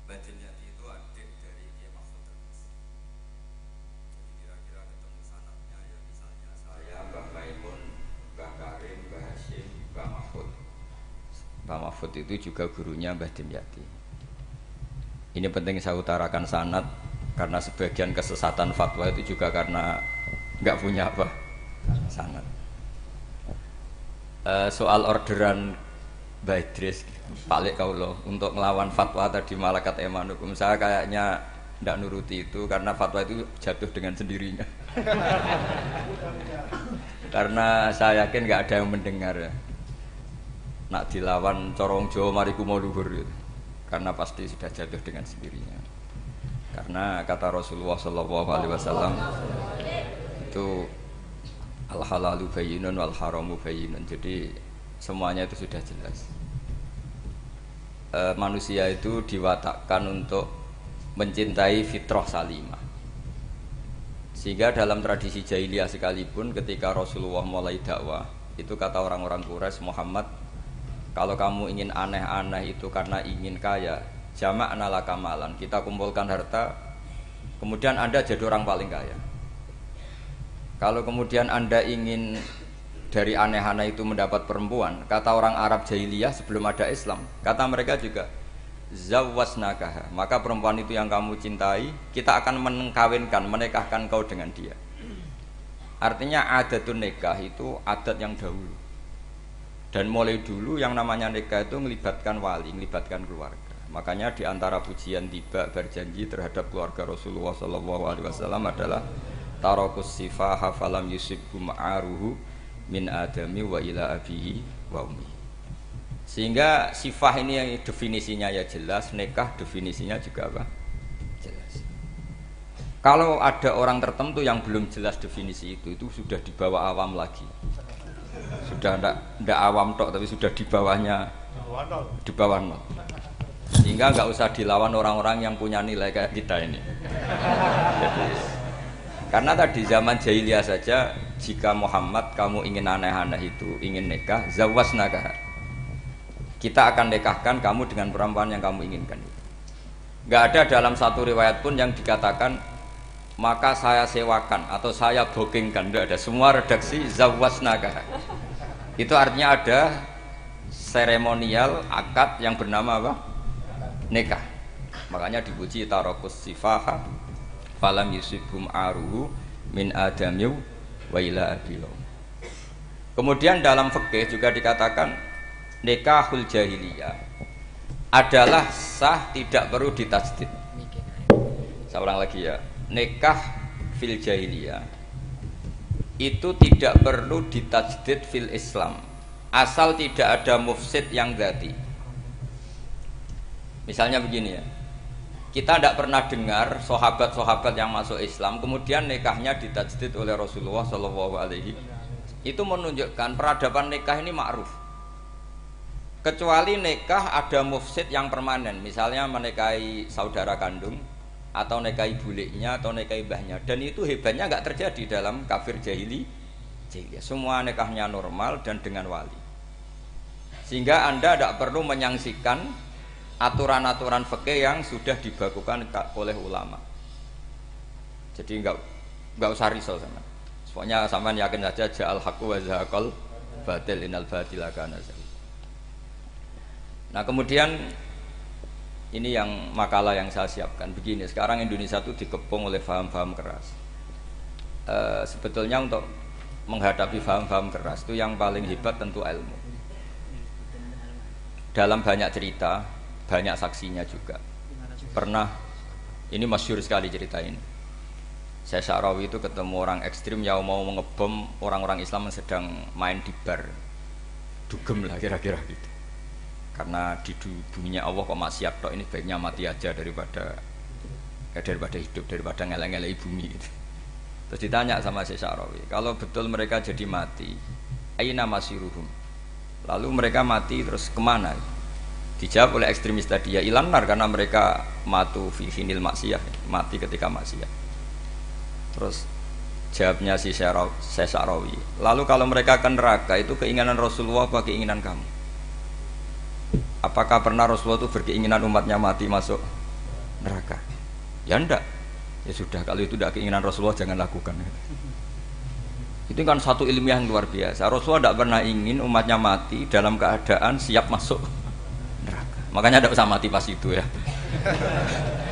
Batin Yati itu adik dari Kiai Mahfud Terus. Jadi kira-kira ketemu sanatnya ya misalnya saya, Mbah Maimun, Mbah Karim, Mbah Hashim, Mbah Mahfud. Mbah Mahfud itu juga gurunya Mbah Dimyati. Ini penting saya utarakan sanad karena sebagian kesesatan fatwa itu juga karena nggak punya apa sanad. Soal orderan Mbah Idris Pak Lek Kaulo untuk melawan fatwa tadi Malakat Emanukum, saya kayaknya tidak nuruti itu karena fatwa itu jatuh dengan sendirinya. Karena saya yakin nggak ada yang mendengar ya. Nak dilawan corong Jawa mariku mau luhur gitu. Karena pasti sudah jatuh dengan sendirinya. Karena kata Rasulullah SAW itu al halalu bayyinun wal haramu bayyinun. Jadi semuanya itu sudah jelas. Manusia itu diwatakkan untuk mencintai fitrah salimah. Sehingga dalam tradisi jahiliyah sekalipun ketika Rasulullah mulai dakwah, itu kata orang-orang Quraisy, Muhammad, kalau kamu ingin aneh-aneh itu karena ingin kaya, jama'na laka malan, kita kumpulkan harta, kemudian Anda jadi orang paling kaya. Kalau kemudian Anda ingin dari aneh-aneh itu mendapat perempuan, kata orang Arab jahiliyah sebelum ada Islam, kata mereka juga zawwasnakaha, maka perempuan itu yang kamu cintai, kita akan mengkawinkan, menikahkan kau dengan dia. Artinya adatun nikah itu adat yang dahulu. Dan mulai dulu yang namanya nikah itu melibatkan wali, melibatkan keluarga. Makanya di antara pujian tiba berjanji terhadap keluarga Rasulullah SAW adalah tarakus sifaha falam yusibbu ma'aruhu min adami wa ila abihi wa ummi. Sehingga sifah ini yang definisinya ya jelas, nikah definisinya juga apa? Jelas. Kalau ada orang tertentu yang belum jelas definisi itu sudah di bawah awam lagi. Sudah ndak awam tok tapi sudah di bawahnya, di bawah nol. Sehingga nggak usah dilawan orang-orang yang punya nilai kayak kita ini. Jadi, karena tadi zaman jahiliyah saja, jika Muhammad kamu ingin aneh-aneh itu, ingin nikah, zawwasnaka, kita akan nikahkan kamu dengan perempuan yang kamu inginkan. Nggak ada dalam satu riwayat pun yang dikatakan maka saya sewakan atau saya bookingkan, nggak ada. Semua redaksi zawwasnaka. Itu artinya ada seremonial akad yang bernama apa? Nikah. Makanya dipuji tarakus sifaha falam yusibhum aruhu min adamiu wa ila abilau. Kemudian dalam fikih juga dikatakan nikahul jahiliyah adalah sah, tidak perlu ditajdid. Saya ulang lagi ya, nikah fil jahiliyah itu tidak perlu ditajdid fil Islam asal tidak ada mufsid yang dzati. Misalnya begini ya, kita tidak pernah dengar sahabat-sahabat yang masuk Islam kemudian nikahnya ditajdid oleh Rasulullah SAW. Itu menunjukkan peradaban nikah ini ma'ruf. Kecuali nikah ada mufsid yang permanen, misalnya menikahi saudara kandung atau nikahi buliknya atau nikahi mbahnya, dan itu hebatnya nggak terjadi dalam kafir jahiliyah. Semua nikahnya normal dan dengan wali, sehingga Anda tidak perlu menyangsikan aturan-aturan fikih yang sudah dibakukan oleh ulama. Jadi nggak usah risau sama. Pokoknya sampean yakin saja ja'al haqqu wa zahaqal batil innal batila kana zahuqa. Nah kemudian ini yang makalah yang saya siapkan begini. Sekarang Indonesia itu dikepung oleh paham-paham keras. Sebetulnya untuk menghadapi paham-paham keras itu yang paling hebat tentu ilmu. Dalam banyak cerita, banyak saksinya juga. Pernah, ini masyhur sekali cerita ini. Saya Sya'rawi itu ketemu orang ekstrim yang mau mengebom orang-orang Islam yang sedang main di bar. Dugem lah kira-kira gitu. Karena di dunia Allah kok maksiat tok, ini baiknya mati aja daripada hidup, daripada ngeleng-ngeleng bumi gitu. Terus ditanya sama Syekh Sya'rawi, kalau betul mereka jadi mati, aina masiruhum, lalu mereka mati terus kemana? Dijawab oleh ekstremis tadi, ya ilanar, karena mereka matu fi finil maksiyah, mati ketika maksiat. Terus jawabnya si Syekh Sya'rawi, lalu kalau mereka ke neraka itu keinginan Rasulullah apa keinginan kamu? Apakah pernah Rasulullah itu berkeinginan umatnya mati masuk neraka. Ya ndak. Ya sudah, kalau itu tidak keinginan Rasulullah jangan lakukan. Itu kan satu ilmiah yang luar biasa. Rasulullah tidak pernah ingin umatnya mati dalam keadaan siap masuk neraka. Makanya tidak usah mati pas itu ya.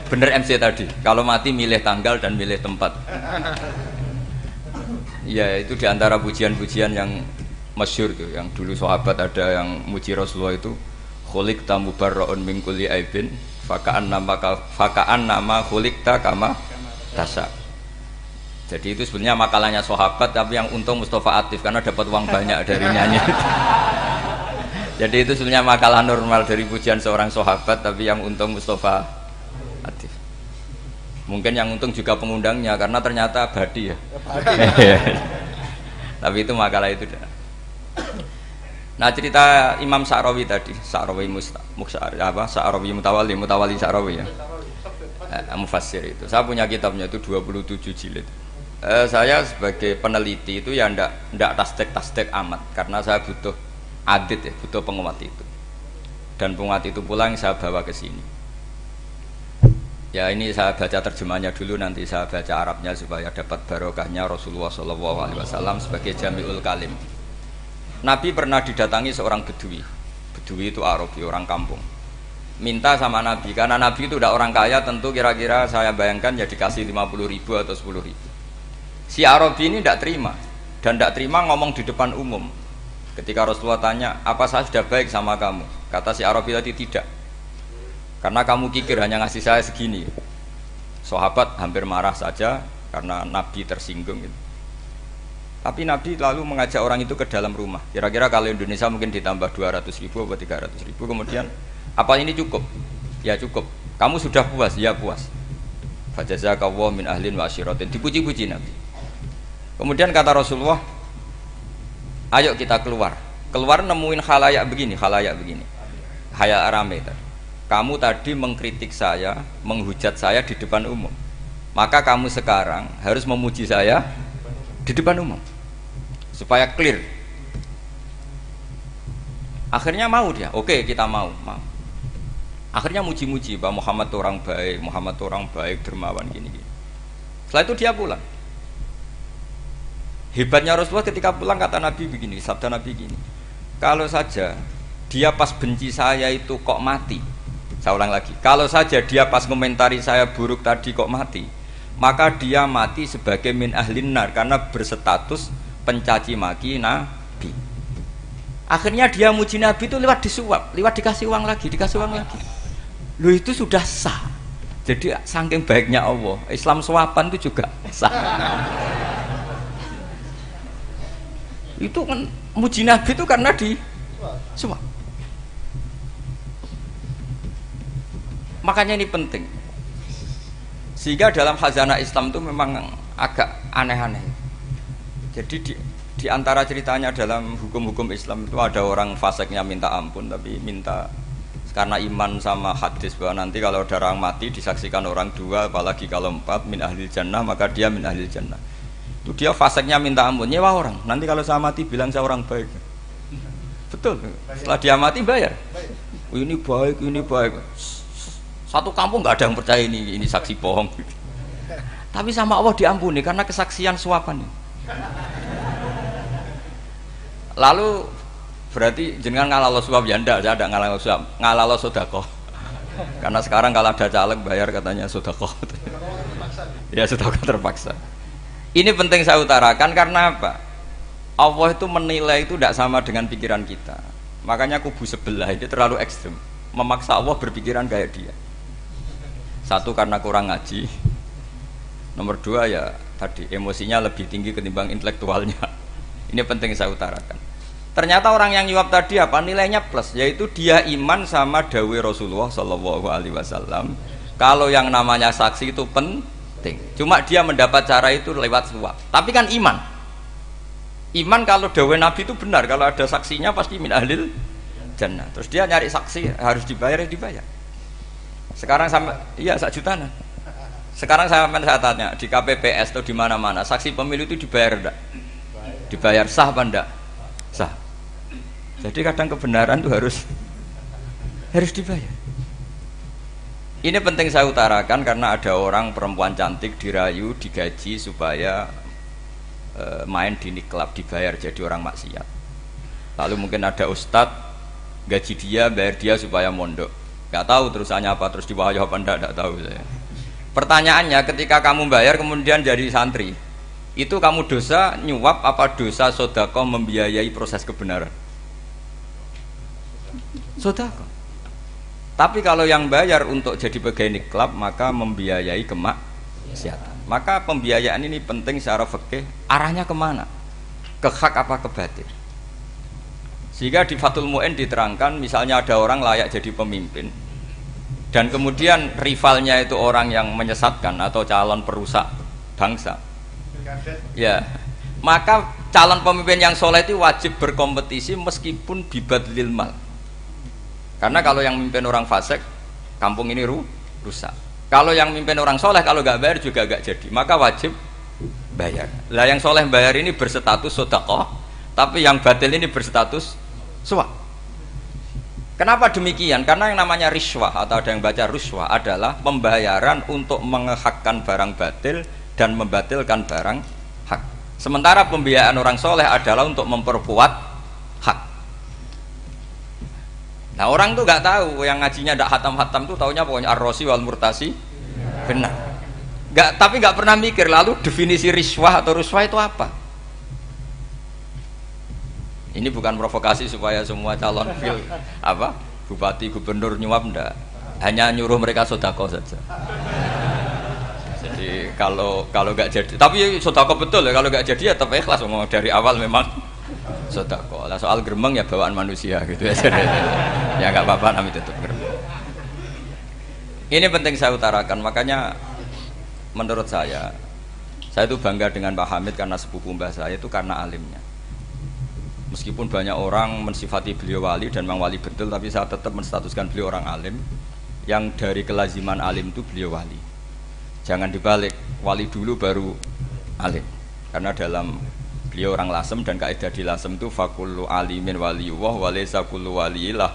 Bener MC tadi, kalau mati milih tanggal dan milih tempat. Ya itu diantara pujian-pujian yang masyhur tuh, yang dulu sahabat ada yang muji Rasulullah itu, khuliqta mubarra'un min kulli aibin faka'an nama khuliqta kama tasha. Jadi itu sebenarnya makalahnya sahabat, tapi yang untung Mustafa Atif karena dapat uang banyak dari nyanyi. Jadi itu sebenarnya makalah normal dari pujian seorang sahabat, tapi yang untung Mustafa Atif. Mungkin yang untung juga pengundangnya karena ternyata abadi ya. Tapi itu makalah itu dah. Nah cerita Imam Sa'rawi tadi, Sa'rawi Sa'rawi Mutawali Sa'rawi ya. Mufassir itu. Saya punya kitabnya itu 27 jilid. Saya sebagai peneliti itu ya ndak tasdek amat karena saya butuh adit ya, butuh penguat itu. Dan penguat itu pula yang saya bawa ke sini. Ya ini saya baca terjemahnya dulu, nanti saya baca Arabnya supaya dapat barokahnya Rasulullah SAW sebagai Jami'ul Kalim. Nabi pernah didatangi seorang bedui. Bedui itu Arabi, orang kampung. Minta sama Nabi, karena Nabi itu udah orang kaya, tentu kira-kira saya bayangkan ya dikasih 50.000 atau 10.000. Si Arabi ini tidak terima, dan tidak terima ngomong di depan umum. Ketika Rasulullah tanya, apa saya sudah baik sama kamu? Kata si Arabi tadi, tidak, karena kamu kikir hanya ngasih saya segini. Sahabat hampir marah saja karena Nabi tersinggung gitu. Tapi Nabi lalu mengajak orang itu ke dalam rumah. Kira-kira kalau Indonesia mungkin ditambah 200.000 atau 300.000. Kemudian, apa ini cukup? Ya cukup. Kamu sudah puas? Ya puas. Fajazakallahu min ahlin wa asyiratin. Dipuji-puji Nabi. Kemudian kata Rasulullah, ayo kita keluar. Keluar nemuin khalayak begini. Khalayak rame tadi. Kamu tadi mengkritik saya, menghujat saya di depan umum. Maka kamu sekarang harus memuji saya di depan umum. Supaya clear. Akhirnya mau dia. Oke, kita mau. Akhirnya muji-muji bahwa Muhammad orang baik, dermawan gini. Setelah itu dia pulang. Hebatnya Rasulullah ketika pulang kata Nabi begini, sabda Nabi gini. Kalau saja dia pas benci saya itu kok mati. Saya ulang lagi. Kalau saja dia pas komentari saya buruk tadi kok mati, maka dia mati sebagai min ahlin nar karena berstatus pencaci maki Nabi. Akhirnya dia muji Nabi itu lewat disuap, lewat dikasih uang lagi. Loh itu sudah sah. Jadi saking baiknya Allah, Islam suapan itu juga sah. Itu kan muji Nabi itu karena disuap. Makanya ini penting. Sehingga dalam khazanah Islam itu memang agak aneh-aneh. Jadi di antara ceritanya dalam hukum-hukum Islam itu ada orang fasiknya minta ampun, tapi minta karena iman sama hadis bahwa nanti kalau ada orang mati disaksikan orang dua, apalagi kalau 4 min ahlil jannah, maka dia min ahlil jannah. Itu dia fasiknya minta ampun, nyewa orang. Nanti kalau saya mati bilang saya orang baik. Betul. Setelah dia mati bayar. Oh, ini baik. Satu kampung nggak ada yang percaya ini saksi bohong. Tapi sama Allah diampuni karena kesaksian suapan ini. Lalu berarti jenengan ngalalo suap ya ndak, saya ada ngalalo suap, ngalalo sedekah. Karena sekarang kalau ada caleg bayar katanya sedekah. Ya sedekah terpaksa. Ini penting saya utarakan karena apa? Allah itu menilai itu tidak sama dengan pikiran kita. Makanya kubu sebelah ini terlalu ekstrem, memaksa Allah berpikiran kayak dia. Satu karena kurang ngaji. Nomor 2 ya tadi emosinya lebih tinggi ketimbang intelektualnya. Ini penting saya utarakan. Ternyata orang yang nyuap tadi apa nilainya plus, yaitu dia iman sama dawai Rasulullah SAW. Kalau yang namanya saksi itu penting. Cuma dia mendapat cara itu lewat suap. Tapi kan iman. Iman kalau dawai Nabi itu benar, kalau ada saksinya pasti min ahlil jannah. Terus dia nyari saksi harus dibayar. Sekarang sama iya 1 juta. Sekarang saya tanya di KPPS atau di mana-mana saksi pemilu itu dibayar enggak? Dibayar sah apa enggak? Sah. Jadi kadang kebenaran itu harus dibayar. Ini penting saya utarakan karena ada orang perempuan cantik dirayu, digaji supaya main di niklab, dibayar jadi orang maksiat. Lalu mungkin ada ustadz gaji dia, bayar dia supaya mondok. Gak tahu terusannya apa, terus diwayu apa enggak tahu saya. Pertanyaannya, ketika kamu bayar kemudian jadi santri, itu kamu dosa nyuap apa dosa sodako membiayai proses kebenaran? Sodako. Tapi kalau yang bayar untuk jadi pegawai niklab maka membiayai kemaksiatan. Maka pembiayaan ini penting secara fikih. Arahnya kemana? Ke hak apa ke batil? Sehingga di Fathul Mu'in diterangkan, misalnya ada orang layak jadi pemimpin dan kemudian rivalnya itu orang yang menyesatkan atau calon perusak bangsa. Ya, maka calon pemimpin yang soleh itu wajib berkompetisi meskipun bibadlil mal. Karena kalau yang mimpin orang fasik, kampung ini rusak. Kalau yang mimpin orang soleh, kalau nggak bayar juga nggak jadi. Maka wajib bayar. Lah yang soleh bayar ini berstatus sedekah, tapi yang batil ini berstatus suap. Kenapa demikian? Karena yang namanya riswah atau ada yang baca ruswah adalah pembayaran untuk mengehakkan barang batil dan membatilkan barang hak. Sementara pembiayaan orang soleh adalah untuk memperkuat hak. Nah orang tuh nggak tahu, yang ngajinya ndak hatam-hatam tuh taunya pokoknya ar-rosi wal murtasi benar. Tapi nggak pernah mikir lalu definisi riswah atau ruswah itu apa. Ini bukan provokasi supaya semua calon bupati gubernur nyuap, ndak. Hanya nyuruh mereka sodako saja. Jadi kalau nggak jadi, tapi sodako betul ya, kalau nggak jadi ya tetap ikhlas, dari awal memang sodako. Lah soal gremeng ya bawaan manusia gitu ya. Ya nggak apa-apa, namanya tetap gremeng. Ini penting saya utarakan. Makanya menurut saya itu bangga dengan Pak Hamid karena sepupu mbah saya itu karena alimnya. Meskipun banyak orang mensifati beliau wali dan memang wali betul, tapi saya tetap menstatuskan beliau orang alim yang dari kelaziman alim itu beliau wali. Jangan dibalik, wali dulu baru alim. Karena dalam beliau orang Lasem dan kaidah di Lasem itu fakullu alimin waliyullah walaysa kullu waliyillah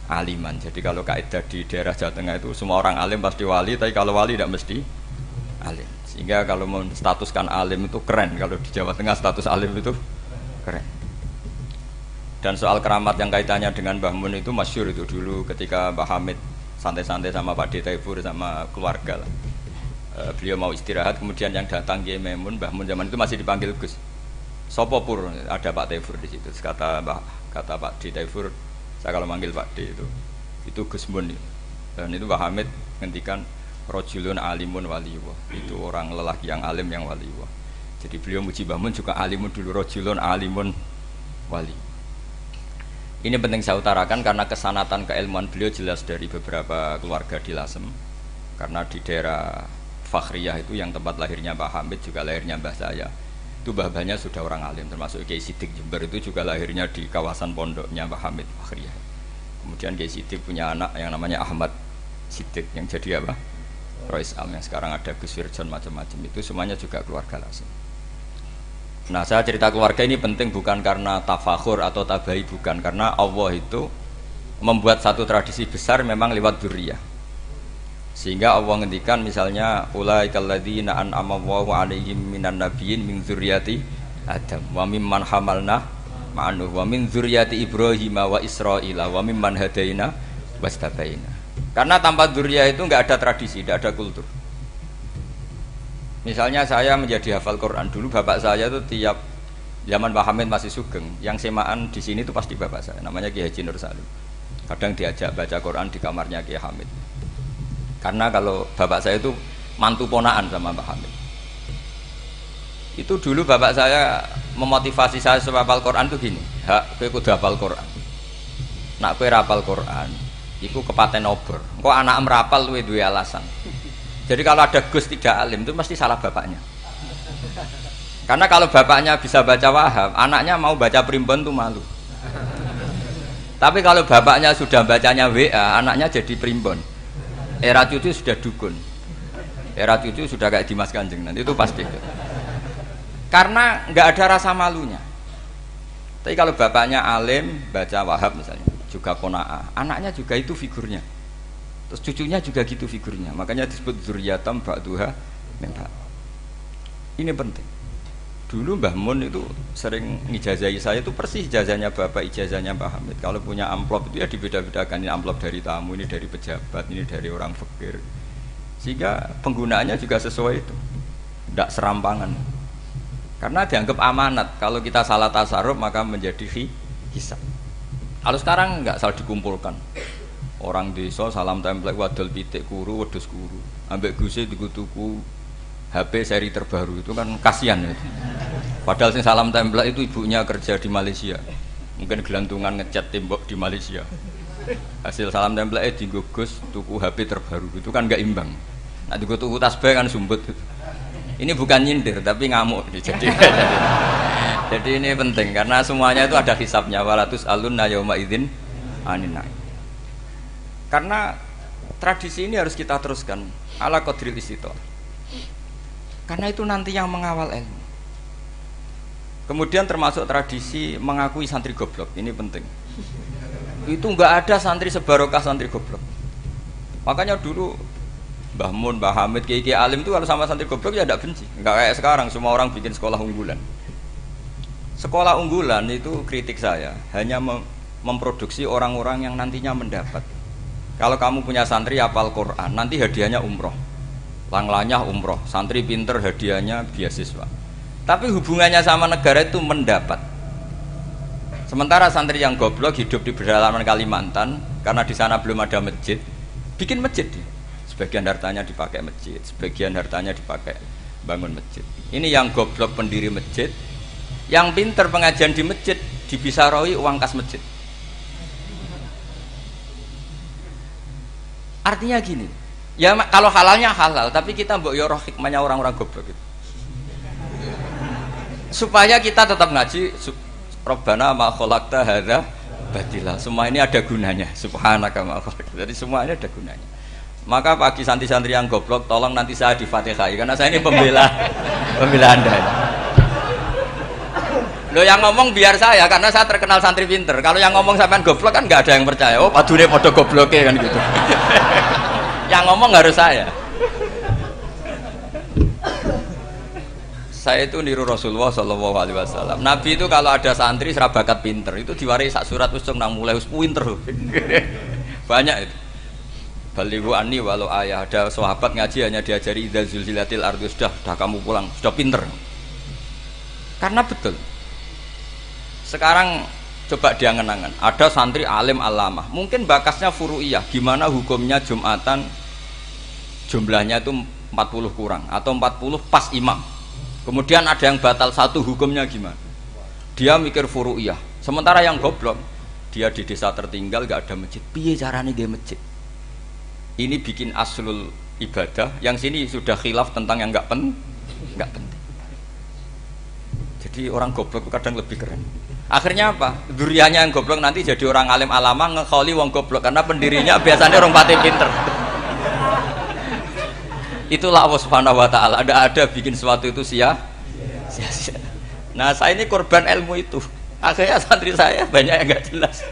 aliman. Jadi kalau kaidah di daerah Jawa Tengah itu semua orang alim pasti wali, tapi kalau wali tidak mesti alim. Sehingga kalau menstatuskan alim itu keren, kalau di Jawa Tengah status alim itu keren. Dan soal keramat yang kaitannya dengan Mbah Mun itu masyhur itu dulu ketika Mbah Hamid santai-santai sama Pak D. Taifur sama keluarga lah. Beliau mau istirahat, kemudian yang datang Kiai Maimun, Mbah Mun zaman itu masih dipanggil Gus. Sopo pur, ada Pak Taifur di situ. Kata Pak D. Taifur, saya kalau manggil Pak D itu Gus Mun. Dan itu Mbah Hamid ngendikan rojulun alimun waliyullah. Itu orang lelaki yang alim yang waliyullah. Jadi beliau muji Mbah Mun juga alimun dulu, rojulun alimun wali. Ini penting saya utarakan karena kesanatan keilmuan beliau jelas dari beberapa keluarga di Lasem. Karena di daerah Fakhriyah itu yang tempat lahirnya Pak Hamid juga lahirnya mbah saya. Itu mbah-mbahnya sudah orang alim, termasuk Kiai Sidik Jember itu juga lahirnya di kawasan pondoknya Pak Hamid Fakhriyah. Kemudian Kiai Sidik punya anak yang namanya Ahmad Sidik yang jadi Rois Am, yang sekarang ada Gus Wirjon macam-macam, itu semuanya juga keluarga Lasem. Nah saya cerita keluarga ini penting bukan karena tafakhur atau tabai, bukan, karena Allah itu membuat satu tradisi besar memang lewat dzurriyyah. Sehingga Allah ngendikan misalnya ulaikal ladzina an'ama Allahu 'alaihim minan nabiyyin min dzurriyyati Adam wa mimman hamalna ma'anu wa min dzurriyyati Ibrahim wa Israila wa mimman hadaina wastabaina. Karena tanpa dzurriyyah itu enggak ada tradisi, enggak ada kultur. Misalnya saya menjadi hafal Quran, dulu bapak saya itu tiap zaman Pak Hamid masih sugeng, yang semaan di sini itu pasti bapak saya, namanya Kiai Haji Nur Salim. Kadang diajak baca Quran di kamarnya Kiai Hamid. Karena kalau bapak saya itu mantu ponaan sama Pak Hamid. Itu dulu bapak saya memotivasi saya supaya hafal Quran itu gini, hak kowe kudu hafal Quran. Nak kowe hafal Quran, iku kepaten obor. Engko anak merapal luwe duwe alasan. Jadi kalau ada Gus tidak alim itu mesti salah bapaknya. Karena kalau bapaknya bisa baca Wahab, anaknya mau baca primbon tuh malu. Tapi kalau bapaknya sudah bacanya WA, anaknya jadi primbon. Era cucu sudah dukun. Era cucu sudah kayak Dimas Kanjeng, nanti itu pasti. Karena nggak ada rasa malunya. Tapi kalau bapaknya alim baca Wahab misalnya, juga qanaah, anaknya juga itu figurnya. Terus cucunya juga gitu figurnya. Makanya disebut dzurriyyatam ba'duha min ba'd. Ini penting. Dulu Mbah Mun itu sering ngijazahi saya itu persis ijazahnya Bapak, ijazahnya Pak Hamid. Kalau punya amplop itu ya dibeda-bedakan, ini amplop dari tamu, ini dari pejabat, ini dari orang fakir. Sehingga penggunaannya juga sesuai itu. Tidak serampangan. Karena dianggap amanat. Kalau kita salah tasarruf maka menjadi hisab. Kalau sekarang enggak, salah dikumpulkan. Orang desa salam template wadol pitik kuru wedhus kuru. Ambek guse tuku HP seri terbaru itu kan kasihan itu. Padahal sing salam template itu ibunya kerja di Malaysia. Mungkin gelantungan ngecat tembok di Malaysia. Hasil salam template dienggo Gus tuku HP terbaru itu kan enggak imbang. Nah dienggo tuku tasbih kan sumbut. Ini bukan nyindir tapi ngamuk jadi ini penting karena semuanya itu ada hisabnya walatus alunna yauma idzin anin. Karena tradisi ini harus kita teruskan ala qadril istithaq. Karena itu nanti yang mengawal ilmu. Kemudian termasuk tradisi mengakui santri goblok, ini penting. Itu enggak ada santri sebarokah santri goblok. Makanya dulu Mbah Mun, Mbah Hamid, Kiai alim itu kalau sama santri goblok ya tidak benci. Enggak kayak sekarang semua orang bikin sekolah unggulan. Sekolah unggulan itu kritik saya hanya memproduksi orang-orang yang nantinya mendapat. Kalau kamu punya santri hafal Quran, nanti hadiahnya umroh. Langlanya umroh, santri pinter hadiahnya beasiswa. Tapi hubungannya sama negara itu mendapat. Sementara santri yang goblok hidup di pedalaman Kalimantan karena di sana belum ada masjid, bikin masjid dia. Sebagian hartanya dipakai masjid, sebagian hartanya dipakai bangun masjid. Ini yang goblok pendiri masjid, yang pinter pengajian di masjid dibisaroi uang kas masjid. Artinya gini, ya kalau halalnya halal, tapi kita mbok yo roh hikmahnya orang-orang goblok gitu. Supaya kita tetap ngaji Rabbana ma khalaqta hadza batila. Semua ini ada gunanya. Subhanaka ma khalaqta. Jadi semua ini ada gunanya. Maka bagi santri-santri yang goblok, tolong nanti saya di-Fatihai karena saya ini pembela Anda. Loh yang ngomong biar saya karena saya terkenal santri pinter. Kalau yang ngomong sampean goblok kan nggak ada yang percaya. Oh, padune padha gobloke kan gitu. Yang ngomong harus saya. Saya itu niru Rasulullah Shallallahu Alaihi Wasallam. Nabi itu kalau ada santri serabakat pinter itu diwaris sak surat usung nang mulai pinter. Banyak itu. Balighu anni walau ayah. Ada sahabat ngaji hanya diajari idza zulzilatil ardu sudah kamu pulang sudah pinter. Karena betul. Sekarang coba diangen-angen. Ada santri alim alamah. Mungkin bakasnya furu'iyah. Gimana hukumnya Jumatan jumlahnya itu 40 kurang atau 40 pas imam. Kemudian ada yang batal satu, hukumnya gimana? Dia mikir furu'iyah. Sementara yang goblok, dia di desa tertinggal gak ada masjid. Piye caranya dia masjid? Ini bikin aslul ibadah. Yang sini sudah khilaf tentang yang gak penting. Jadi orang goblok kadang lebih keren. Akhirnya apa? Duriannya yang goblok nanti jadi orang alim alama ngekholi wong goblok karena pendirinya biasanya orang pati pinter. Itulah Allah Subhanahu wa taala. Ada bikin sesuatu itu sia-sia. Nah, saya ini korban ilmu itu. Akhirnya santri saya banyak yang enggak jelas.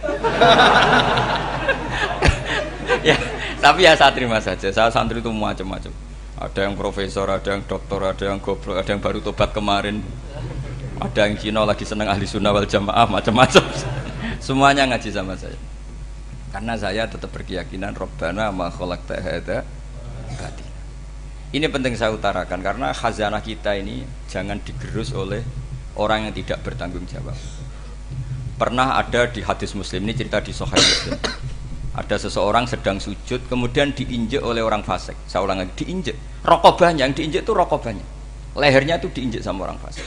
Ya, tapi ya saya terima saja. Saya santri itu macam-macam. Ada yang profesor, ada yang doktor, ada yang goblok, ada yang baru tobat kemarin. Ada yang Cina lagi seneng ahli sunnah wal jamaah, macam-macam. Semuanya ngaji sama saya. Karena saya tetap berkeyakinan Rabbana ma khalaqta hadza batila. Ini penting saya utarakan karena khazanah kita ini jangan digerus oleh orang yang tidak bertanggung jawab. Pernah ada di hadis Muslim, ini cerita di Sahih Muslim. Ada seseorang sedang sujud kemudian diinjek oleh orang fasik. Saya ulang lagi, diinjek. Rokobahnya yang diinjek itu rokobahnya. Lehernya itu diinjek sama orang fasik.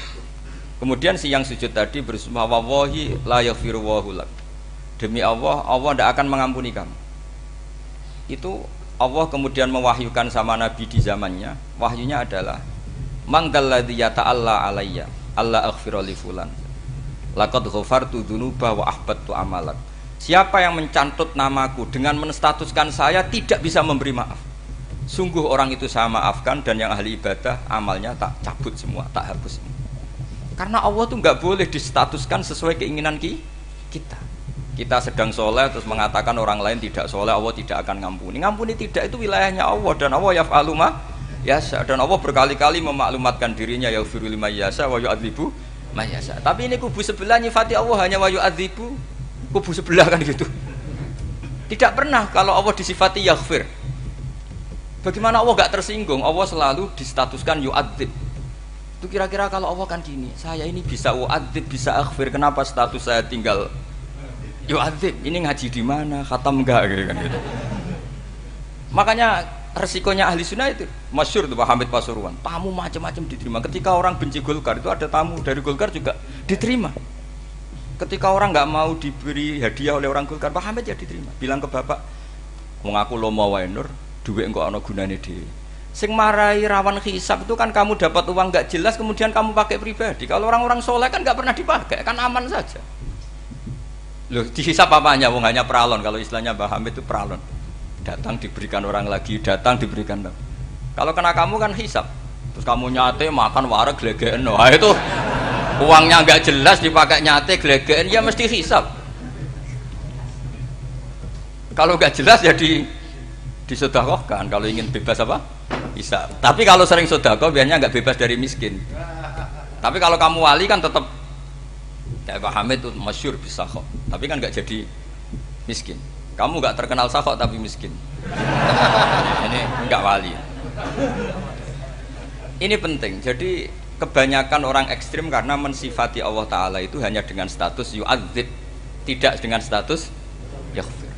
Kemudian si yang sujud tadi bersumpah wallahi la yaghfiru wallahu lak. Demi Allah, Allah tidak akan mengampuni kamu. Itu Allah kemudian mewahyukan sama Nabi di zamannya. Wahyunya adalah mangdalladzi yata'alla alayya alla aghfira li fulan. Laqad ghafartu dzunuba wa ahbattu amalak. Siapa yang mencantut namaku dengan menstatuskan saya tidak bisa memberi maaf. Sungguh orang itu saya maafkan dan yang ahli ibadah amalnya tak cabut semua, tak hapus semua. Karena Allah tuh nggak boleh distatuskan sesuai keinginan kita. Kita sedang soleh terus mengatakan orang lain tidak soleh, Allah tidak akan ngampuni. Ngampuni tidak, itu wilayahnya Allah, dan Allah yaf'alu ma yasha, dan Allah berkali-kali memaklumatkan dirinya yaghfiru liman yasha wa yu'adzibu man yasha. Tapi ini kubu sebelah nyifati Allah hanya wa yu'adzibu, kubu sebelah kan gitu. Tidak pernah kalau Allah disifati yaghfir. Bagaimana Allah gak tersinggung? Allah selalu distatuskan yu'adzib. Itu kira-kira kalau Allah kan gini, saya ini bisa u'adzib, bisa aghfir, kenapa status saya tinggal yu'adzib? Ini ngaji di mana? Khatam enggak gitu kan gitu. Makanya resikonya ahli sunnah itu masyhur tuh Pak Hamid Pasuruan, tamu macam-macam diterima. Ketika orang benci Golkar itu ada tamu dari Golkar juga diterima. Ketika orang nggak mau diberi hadiah oleh orang Golkar, Pak Hamid ya diterima. Bilang ke bapak, mengaku lomo wae nur, duit enggak ana gunane dhewe. Sing marai rawan hisab itu kan kamu dapat uang nggak jelas kemudian kamu pakai pribadi. Kalau orang-orang soleh kan nggak pernah dipakai, kan aman saja. Loh, dihisab apanya? Wong hanya peralon. Kalau istilahnya Mbah Hamid itu peralon. Datang diberikan orang lagi, datang diberikan. Kalau kena kamu kan hisab. Terus kamu nyate makan wareg glegeken. Wah itu uangnya nggak jelas dipakai nyate glegeken, ya mesti hisab. Kalau nggak jelas ya disedekahkan. Kalau ingin bebas apa? Hisab. Tapi kalau sering sedekah biasanya nggak bebas dari miskin. Tapi kalau kamu wali kan tetap kayak Pak Hamid itu masyhur bisa kok, tapi kan nggak jadi miskin. Kamu nggak terkenal sakok tapi miskin. Ini nggak wali. Ini penting. Jadi kebanyakan orang ekstrim karena mensifati Allah Taala itu hanya dengan status yu'adzib, tidak dengan status yaghfir.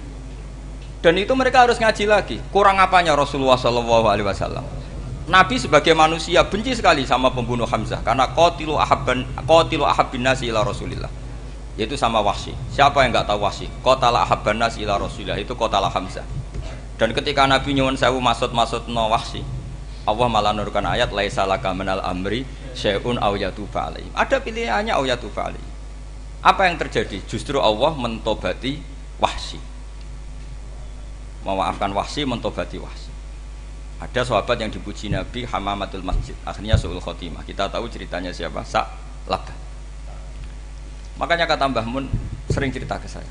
Dan itu mereka harus ngaji lagi. Kurang apanya Rasulullah SAW? Nabi sebagai manusia benci sekali sama pembunuh Hamzah karena qatilu ahabbin nasi ila Rasulillah, yaitu sama Wahsy. Siapa yang nggak tahu Wahsy? Qatala ahabban nasi ila Rasulillah, itu qatala Hamzah. Dan ketika Nabi nyuwun sewu maksud no Wahsy, Allah malah nurkan ayat laisa laka minal amri syai'un aw yatuba alaihim. Ada pilihannya aw yatuba alaihim. Apa yang terjadi? Justru Allah mentobati Wahsy, memaafkan Wahsy, mentobati Wahsy. Ada sahabat yang dipuji Nabi Hamamatul Masjid, akhirnya su'ul khotimah. Kita tahu ceritanya siapa? Sa'labah. Makanya kata Mbah Mun sering cerita ke saya,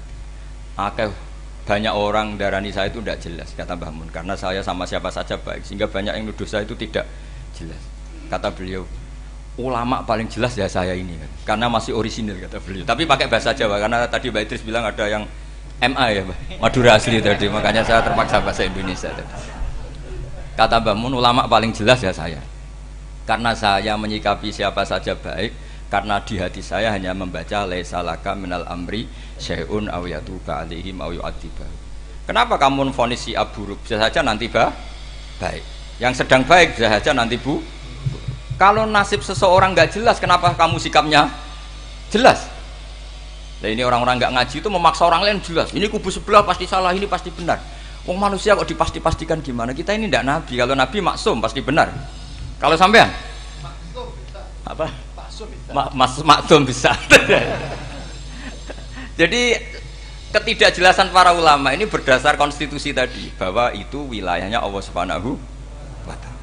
banyak orang darani saya itu tidak jelas, kata Mbah Mun, karena saya sama siapa saja baik, sehingga banyak yang nuduh saya itu tidak jelas. Kata beliau, ulama paling jelas ya saya ini kan, karena masih orisinil, kata beliau. Tapi pakai bahasa Jawa, karena tadi Mbak Idris bilang ada yang MA ya, Madura asli tadi, makanya saya terpaksa bahasa Indonesia tadi. Kata Mbah Mun, ulama paling jelas ya saya, karena saya menyikapi siapa saja baik, karena di hati saya hanya membaca laisa laka minal amri syai'un aw yatuba alaihim aw yu'adziba. Kenapa kamu vonis si buruk? Bisa saja nanti baik. Yang sedang baik bisa saja nanti bu. Kalau nasib seseorang nggak jelas, kenapa kamu sikapnya jelas? Nah, ini orang-orang nggak ngaji itu memaksa orang lain jelas. Ini kubu sebelah pasti salah, ini pasti benar. Wong manusia kok dipasti-pastikan gimana? Kita ini tidak nabi. Kalau nabi maksum pasti benar. Kalau sampean apa? Maksum bisa. Jadi ketidakjelasan para ulama ini berdasar konstitusi tadi, bahwa itu wilayahnya Allah Subhanahu wa Ta'ala.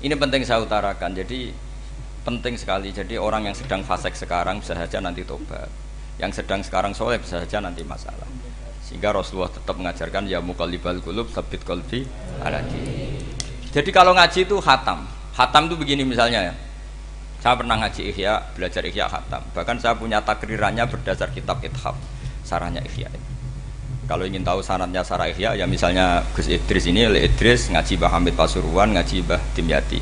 Ini penting saya utarakan. Jadi penting sekali. Jadi orang yang sedang fasik sekarang bisa saja nanti tobat. Yang sedang sekarang soleh bisa saja nanti masalah. Sehingga Rasulullah tetap mengajarkan ya muqallibal qulub tsabbit qalbi ala dinik. Jadi kalau ngaji itu khatam. Khatam itu begini misalnya ya. Saya pernah ngaji Ihya, belajar Ihya khatam. Bahkan saya punya takrirannya berdasar kitab Ithaf, sarahnya Ihya. Kalau ingin tahu sanadnya sarah Ihya, ya misalnya Gus Idris ini, oleh Idris ngaji Mbah Hamid Pasuruan, ngaji Mbah Dimyati.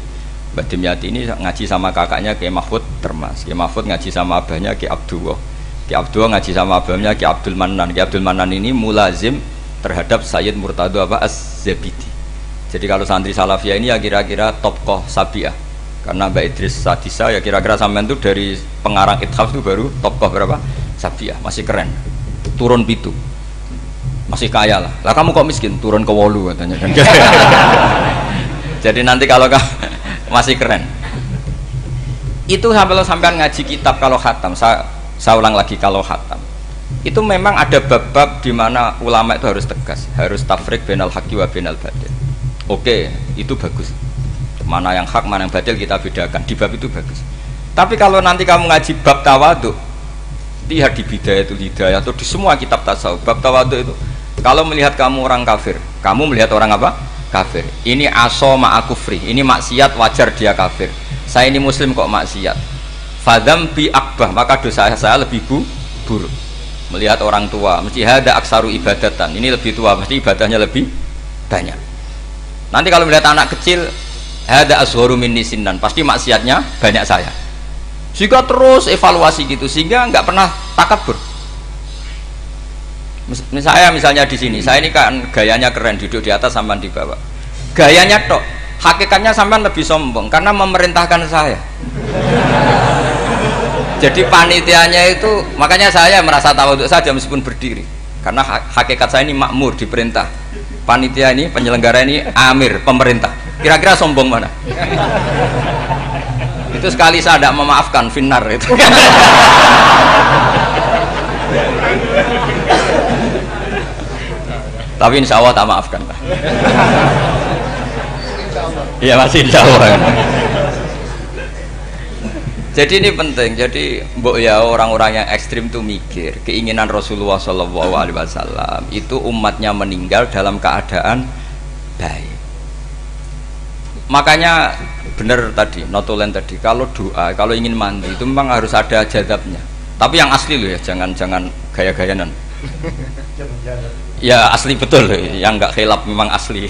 Mbah Dimyati ini ngaji sama kakaknya Kiai Mahfud Termas. Kiai Mahfud ngaji sama abahnya Kiai Abdullah. Kiai Abdullah ngaji sama abahnya Kiai Abdul Manan. Kiai Abdul Manan ini mulazim terhadap Sayyid Murtado Az-Zabidi. Jadi kalau santri Salafiyah ini ya kira-kira topkoh Sabiah. Karena Mbak Idris Sadisa ya kira-kira sampean itu dari pengarang Ithaf itu baru topkoh berapa? Sabiah, masih keren. Turun pitu. Masih kaya lah. Lah kamu kok miskin? Turun ke 8 katanya kan. Jadi nanti kalau masih keren. Itu sampean ngaji kitab kalau khatam. Saya ulang lagi, kalau khatam itu memang ada bab-bab di mana ulama itu harus tegas, harus tafriq bainal haqqi wa bainal batil. Oke, itu bagus. Mana yang hak, mana yang batil kita bedakan. Di bab itu bagus. Tapi kalau nanti kamu ngaji bab tawadhu, Lihat di Bidayatul Hidayah atau di semua kitab tasawuf bab tawadhu itu. Kalau melihat kamu orang kafir, kamu melihat orang apa? Kafir. Ini aso ma'akufri, ini maksiat wajar dia kafir. Saya ini muslim kok maksiat. Fadam bi akbah, maka dosa saya lebih buruk. Melihat orang tua, mesti hada aksaru ibadatan. Ini lebih tua, mesti ibadahnya lebih banyak. Nanti kalau melihat anak kecil, hada asgharu minni sinnan, pasti maksiatnya banyak saya. Sehingga terus evaluasi gitu, sehingga nggak pernah takabur. Misalnya di sini, saya ini kan gayanya keren, duduk di atas sampai di bawah. Gayanya tok, hakikatnya sampai lebih sombong karena memerintahkan saya. Jadi panitianya itu, makanya saya merasa tawadhu saja meskipun berdiri, karena hakikat saya ini makmur, diperintah. Panitia ini, penyelenggara ini amir, pemerintah. Kira-kira sombong mana? Itu sekali saya tidak memaafkan finnar itu. Tapi insya Allah tak maafkan lah. Iya masih insya Allah. Jadi ini penting. Jadi mbok ya orang-orang yang ekstrim tuh mikir keinginan Rasulullah SAW itu umatnya meninggal dalam keadaan baik. Makanya benar tadi, notulen tadi, kalau doa, kalau ingin mandi itu memang harus ada jadabnya. Tapi yang asli loh ya, jangan gaya-gayanan. Ya asli betul loh, yang nggak khilaf memang asli.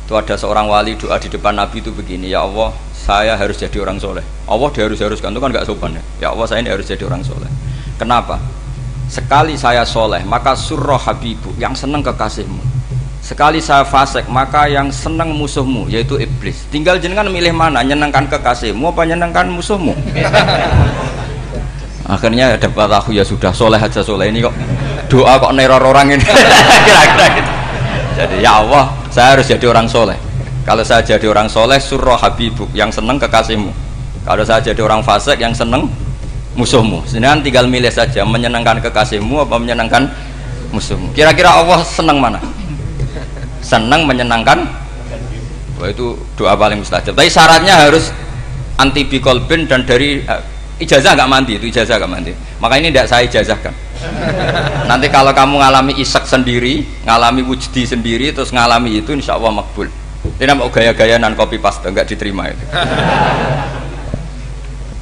Itu ada seorang wali doa di depan Nabi itu begini, ya Allah, saya harus jadi orang soleh. Allah diharuskan itu kan nggak sopan ya. Ya Allah, saya ini harus jadi orang soleh. Kenapa? Sekali saya soleh, maka surroh habibu, yang senang kekasihmu. Sekali saya fasik, maka yang senang musuhmu, yaitu iblis. Tinggal jenengan milih mana, nyenangkan kekasihmu apa nyenangkan musuhmu. Akhirnya dapat aku, ya sudah soleh aja, soleh ini kok doa kok neror orang ini. Kira-kira gitu. Jadi ya Allah, saya harus jadi orang soleh. Kalau saya jadi orang soleh, surroh habibuk, yang senang kekasihmu. Kalau saya jadi orang fasik, yang senang musuhmu. Sedangkan tinggal milih saja, menyenangkan kekasihmu apa menyenangkan musuhmu. Kira-kira Allah senang mana? Senang menyenangkan. Wah, itu doa paling mustajab. Tapi syaratnya harus anti bikolbin dan dari ijazah nggak mandi, itu ijazah nggak mandi. Maka ini tidak saya ijazahkan. Nanti kalau kamu ngalami isak sendiri, ngalami wujdi sendiri, terus ngalami itu, insya Allah makbul. Ini mau gaya-gaya nan copy paste nggak diterima itu.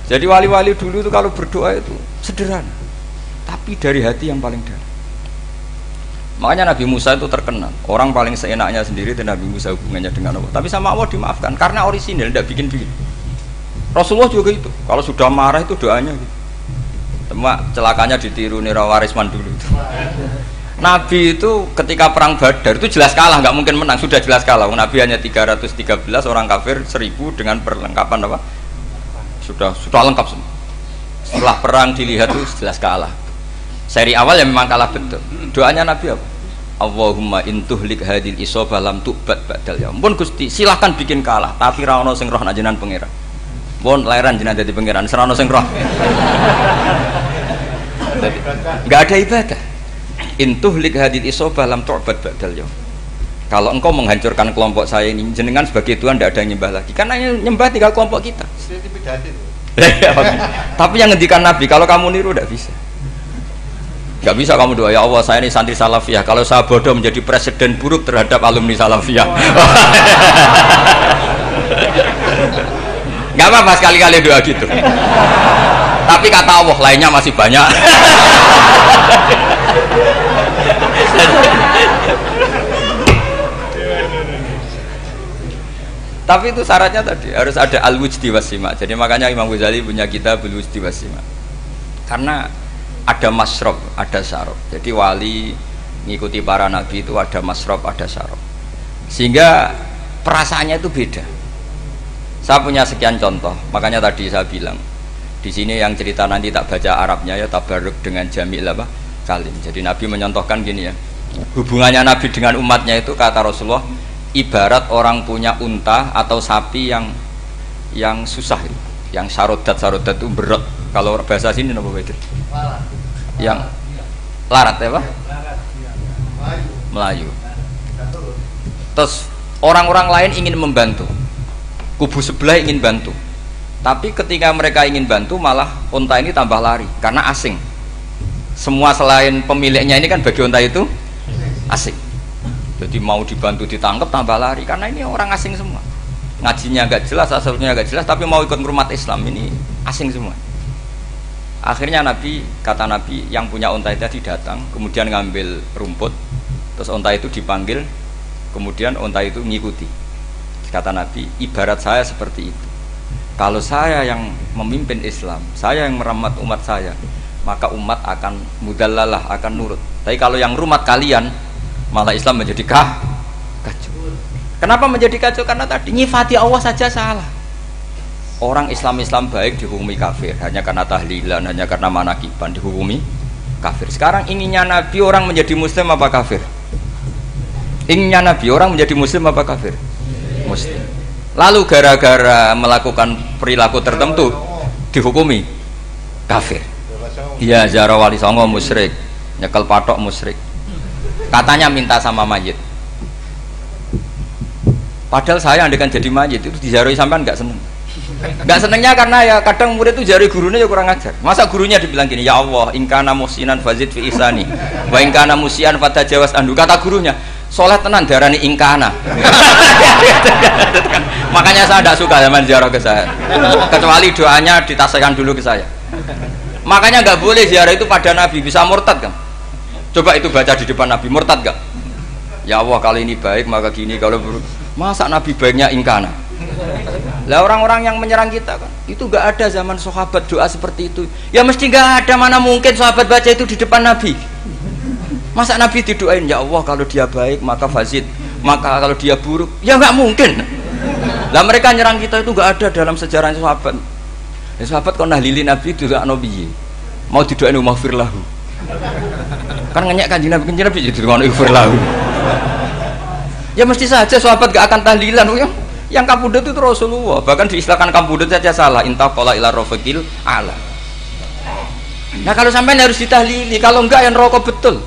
Jadi wali-wali dulu itu kalau berdoa itu sederhana, tapi dari hati yang paling dalam. Makanya Nabi Musa itu terkenal, orang paling seenaknya sendiri itu Nabi Musa hubungannya dengan Allah. Tapi sama Allah dimaafkan karena orisinil, tidak bikin-bikin. Rasulullah juga itu, kalau sudah marah itu doanya gitu. Cuma celakanya ditiru Nira Warisman dulu itu. Nabi itu ketika perang Badar itu jelas kalah, nggak mungkin menang, sudah jelas kalah. Nabi hanya 313, orang kafir 1000 dengan perlengkapan apa? Sudah lengkap semua. Setelah perang dilihat itu jelas kalah. Seri awal yang memang kalah betul. Doanya Nabi apa? Allahumma intuhlik hadil isobah lam tu'bad ba'dal yaum. Pun Gusti, silahkan bikin kalah, tapi ra ono sing roh nak jenengan pangeran. Pun lairan jenengan dadi pangeran, ora ono sing roh. Enggak ada ibadah. Intuhlik hadil isobah lam tu'bad ba'dal yaum. Kalau engkau menghancurkan kelompok saya ini, jenengan sebagai Tuhan tidak ada yang nyembah lagi. Karena yang nyembah tinggal kelompok kita. Tapi yang ngendikan Nabi, kalau kamu niru tidak bisa. Gak bisa kamu doa, ya Allah saya ini santri salafiyah, kalau saya bodoh menjadi presiden buruk terhadap alumni salafiyah. Gak apa-apa sekali-kali doa gitu. Tapi kata Allah lainnya masih banyak. Tapi itu syaratnya tadi harus ada al-wujdi wasima. Jadi makanya Imam Ghazali punya kitab al-wujdi wasima. Karena ada masrob, ada syarab. Jadi wali ngikuti para nabi itu ada masrob, ada syarab. Sehingga perasaannya itu beda. Saya punya sekian contoh. Makanya tadi saya bilang di sini yang cerita nanti tak baca Arabnya ya, tabarruk dengan jamil apa kalim. Jadi Nabi menyontohkan gini ya. Hubungannya Nabi dengan umatnya itu kata Rasulullah ibarat orang punya unta atau sapi yang susah, yang sarodat itu berat. Kalau bahasa sini apa beda? Yang larat ya Pak? Melayu. Terus orang-orang lain ingin membantu, kubu sebelah ingin bantu, tapi ketika mereka ingin bantu malah unta ini tambah lari karena asing. Semua selain pemiliknya ini kan bagi unta itu asing. Jadi mau dibantu ditangkap tambah lari karena ini orang asing semua. Ngajinya agak jelas, asalnya agak jelas, tapi mau ikut umat Islam ini asing semua. Akhirnya kata Nabi yang punya unta itu tadi datang, kemudian ngambil rumput, terus unta itu dipanggil, kemudian unta itu ngikuti. Kata Nabi, ibarat saya seperti itu. Kalau saya yang memimpin Islam, saya yang merawat umat saya, maka umat akan mudallalah, akan nurut. Tapi kalau yang rumat kalian, malah Islam menjadi kacau. Kenapa menjadi kacau? Karena tadi nyifati Allah saja salah. Orang Islam baik dihukumi kafir hanya karena tahlilan, hanya karena manakiban dihukumi kafir. Sekarang inginnya Nabi orang menjadi muslim apa kafir? Inginnya Nabi orang menjadi muslim apa kafir? Muslim. Lalu gara-gara melakukan perilaku tertentu dihukumi kafir. Iya, ziarah wali songo musyrik, nyekel patok musyrik. Katanya minta sama mayit. Padahal saya andekan jadi mayit itu diziarahi sampean nggak seneng. Nggak senengnya karena ya kadang murid itu jari gurunya ya kurang ajar. Masa gurunya dibilang gini, ya Allah, ingkana musinan fazid fi ihsani, wa ingkana musian fatajawaz anhu. Kata gurunya, soleh tenan darani ingkana. Makanya saya tidak suka zaman ziarah ke saya, kecuali doanya ditasihkan dulu ke saya. Makanya nggak boleh ziarah itu pada Nabi, bisa murtad kan? Coba itu baca di depan Nabi, murtad gak? Ya Allah, kalau ini baik maka gini, kalau buruk. Masa Nabi baiknya ingkana? Lah orang-orang yang menyerang kita kan, itu gak ada zaman sahabat doa seperti itu. Ya mesti gak ada, mana mungkin sahabat baca itu di depan Nabi. Masa Nabi didoain, ya Allah kalau dia baik maka fazid, maka kalau dia buruk, ya gak mungkin. Lah mereka nyerang kita itu gak ada dalam sejarah sahabat. Ya sahabat kok nahlili Nabi itu gak nabi, mau didoain maghfir lahu. Kan ngenyek kanjeng Nabi jadi ngono ighfir lahu. Ya mesti saja sahabat gak akan tahlilan. Yang kabudut itu Rasulullah, bahkan diistilahkan kabudut saja salah. Intaqala ila rafiqil ala. Nah kalau sampai harus ditahlili, kalau enggak yang rokok betul.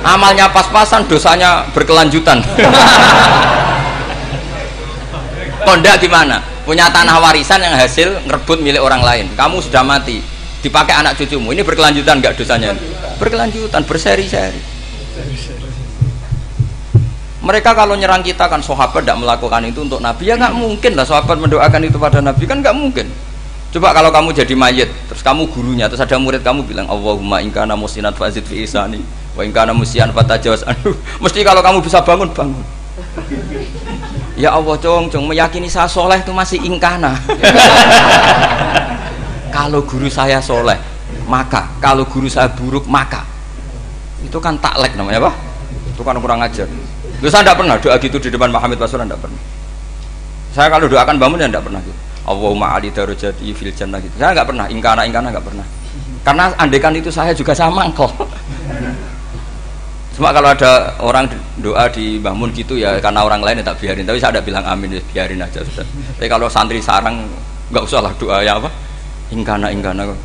Amalnya pas-pasan, dosanya berkelanjutan. Kondak gimana? Punya tanah warisan yang hasil ngerebut milik orang lain. Kamu sudah mati, dipakai anak cucumu. Ini berkelanjutan enggak dosanya? Berkelanjutan, berseri-seri. Mereka kalau nyerang kita kan sahabat tidak melakukan itu untuk Nabi, ya nggak mungkin lah sahabat mendoakan itu pada Nabi, kan nggak mungkin. Coba kalau kamu jadi mayit, terus kamu gurunya, terus ada murid kamu bilang Allahumma ingkana musinat fazid fi ihsani wa ingkana musian fatajawaz anhu. Mesti kalau kamu bisa bangun. Ya Allah, cong meyakini saya soleh itu masih ingkana. Kalau guru saya soleh, maka kalau guru saya buruk, maka itu kan taklek namanya apa? Itu kan kurang ajar. Saya tidak pernah doa gitu di depan Muhammad Pasuran, tidak pernah. Saya kalau doakan bangun ya tidak pernah gitu. Allahumma ali darajati fil jannah gitu. Saya nggak pernah, ingkana nggak pernah. Karena andekan itu saya juga sama kok. Cuma kalau ada orang doa di bangun gitu ya karena orang lain ya tak biarin. Tapi saya tidak bilang amin, ya biarin aja sudah. Tapi kalau santri sarang nggak usah lah doa ya apa? Ingkana kok.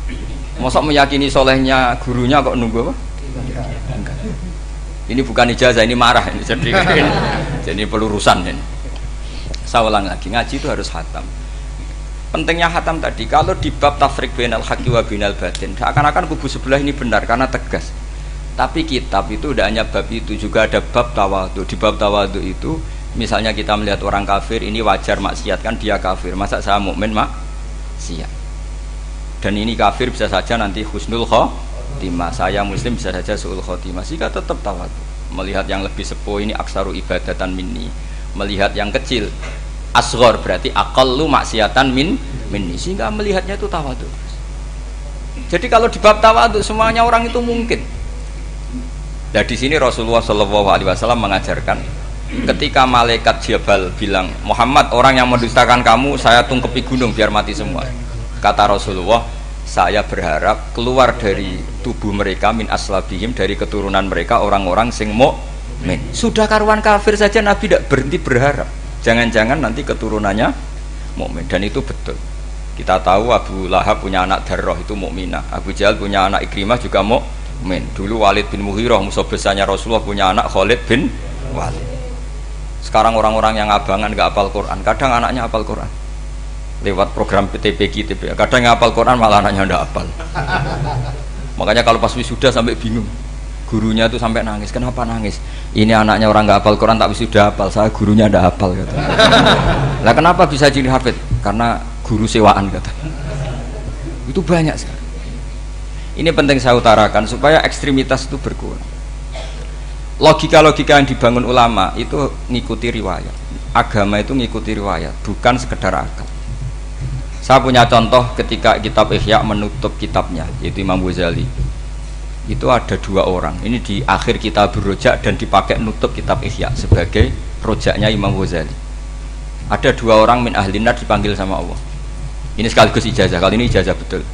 Mosok meyakini solehnya gurunya kok nunggu apa? Ini bukan ijazah, ini marah ini. Jadi pelurusan ini. Saya ulang lagi, ngaji itu harus khatam. Pentingnya khatam tadi, kalau di bab tafriq bainal haqqi wa bainal batin, seakan-akan kubu sebelah ini benar karena tegas. Tapi kitab itu tidak hanya bab itu, juga ada bab tawadhu. Di bab tawadhu itu, misalnya kita melihat orang kafir, ini wajar maksiat kan dia kafir. Masa saya mukmin maksiat? Dan ini kafir bisa saja nanti husnul khotimah, saya muslim bisa saja su'ul khotimah. Jika tetap tawadhu, melihat yang lebih sepuh ini aksaru ibadatan minni, melihat yang kecil asghar berarti aqallu maksiatan minni, sehingga melihatnya itu tawadhu. Jadi kalau di bab tawadhu semuanya orang itu mungkin. Nah di sini Rasulullah SAW mengajarkan, ketika malaikat Jabal bilang, Muhammad, orang yang mendustakan kamu saya tungkepi gunung biar mati semua. Kata Rasulullah, saya berharap keluar dari tubuh mereka min aslabihim, dari keturunan mereka orang-orang sing mukmin. Sudah karuan kafir saja Nabi tidak berhenti berharap, jangan-jangan nanti keturunannya mukmin. Dan itu betul. Kita tahu Abu Lahab punya anak Darroh itu mukminah, Abu Jahal punya anak Ikrimah juga mukmin. Dulu Walid bin Mughirah musuh besarnya Rasulullah punya anak Khalid bin Walid. Sekarang orang-orang yang abangan gak hafal Quran, kadang anaknya hafal Quran. lewat program PTPQ, kadang ngapal Quran malah anaknya ndak hafal. Makanya kalau pas wisuda sampai bingung, gurunya tuh sampai nangis. Kenapa nangis? Ini anaknya orang nggak hafal Quran tak wisuda hafal, saya gurunya ndak hafal kata. Lah kenapa bisa jadi hafid? Karena guru sewaan kata. Itu banyak sekali. Ini penting saya utarakan supaya ekstremitas itu berkurang. Logika-logika yang dibangun ulama itu ngikuti riwayat. Agama itu ngikuti riwayat, bukan sekedar akal. Saya punya contoh ketika kitab Ihya menutup kitabnya, yaitu Imam Ghazali. Itu ada dua orang. Ini di akhir kitab Rojak dan dipakai nutup kitab Ihya sebagai rojaknya Imam Ghazali. Ada dua orang min ahli nar dipanggil sama Allah. Ini sekaligus ijazah. Kali ini ijazah betul.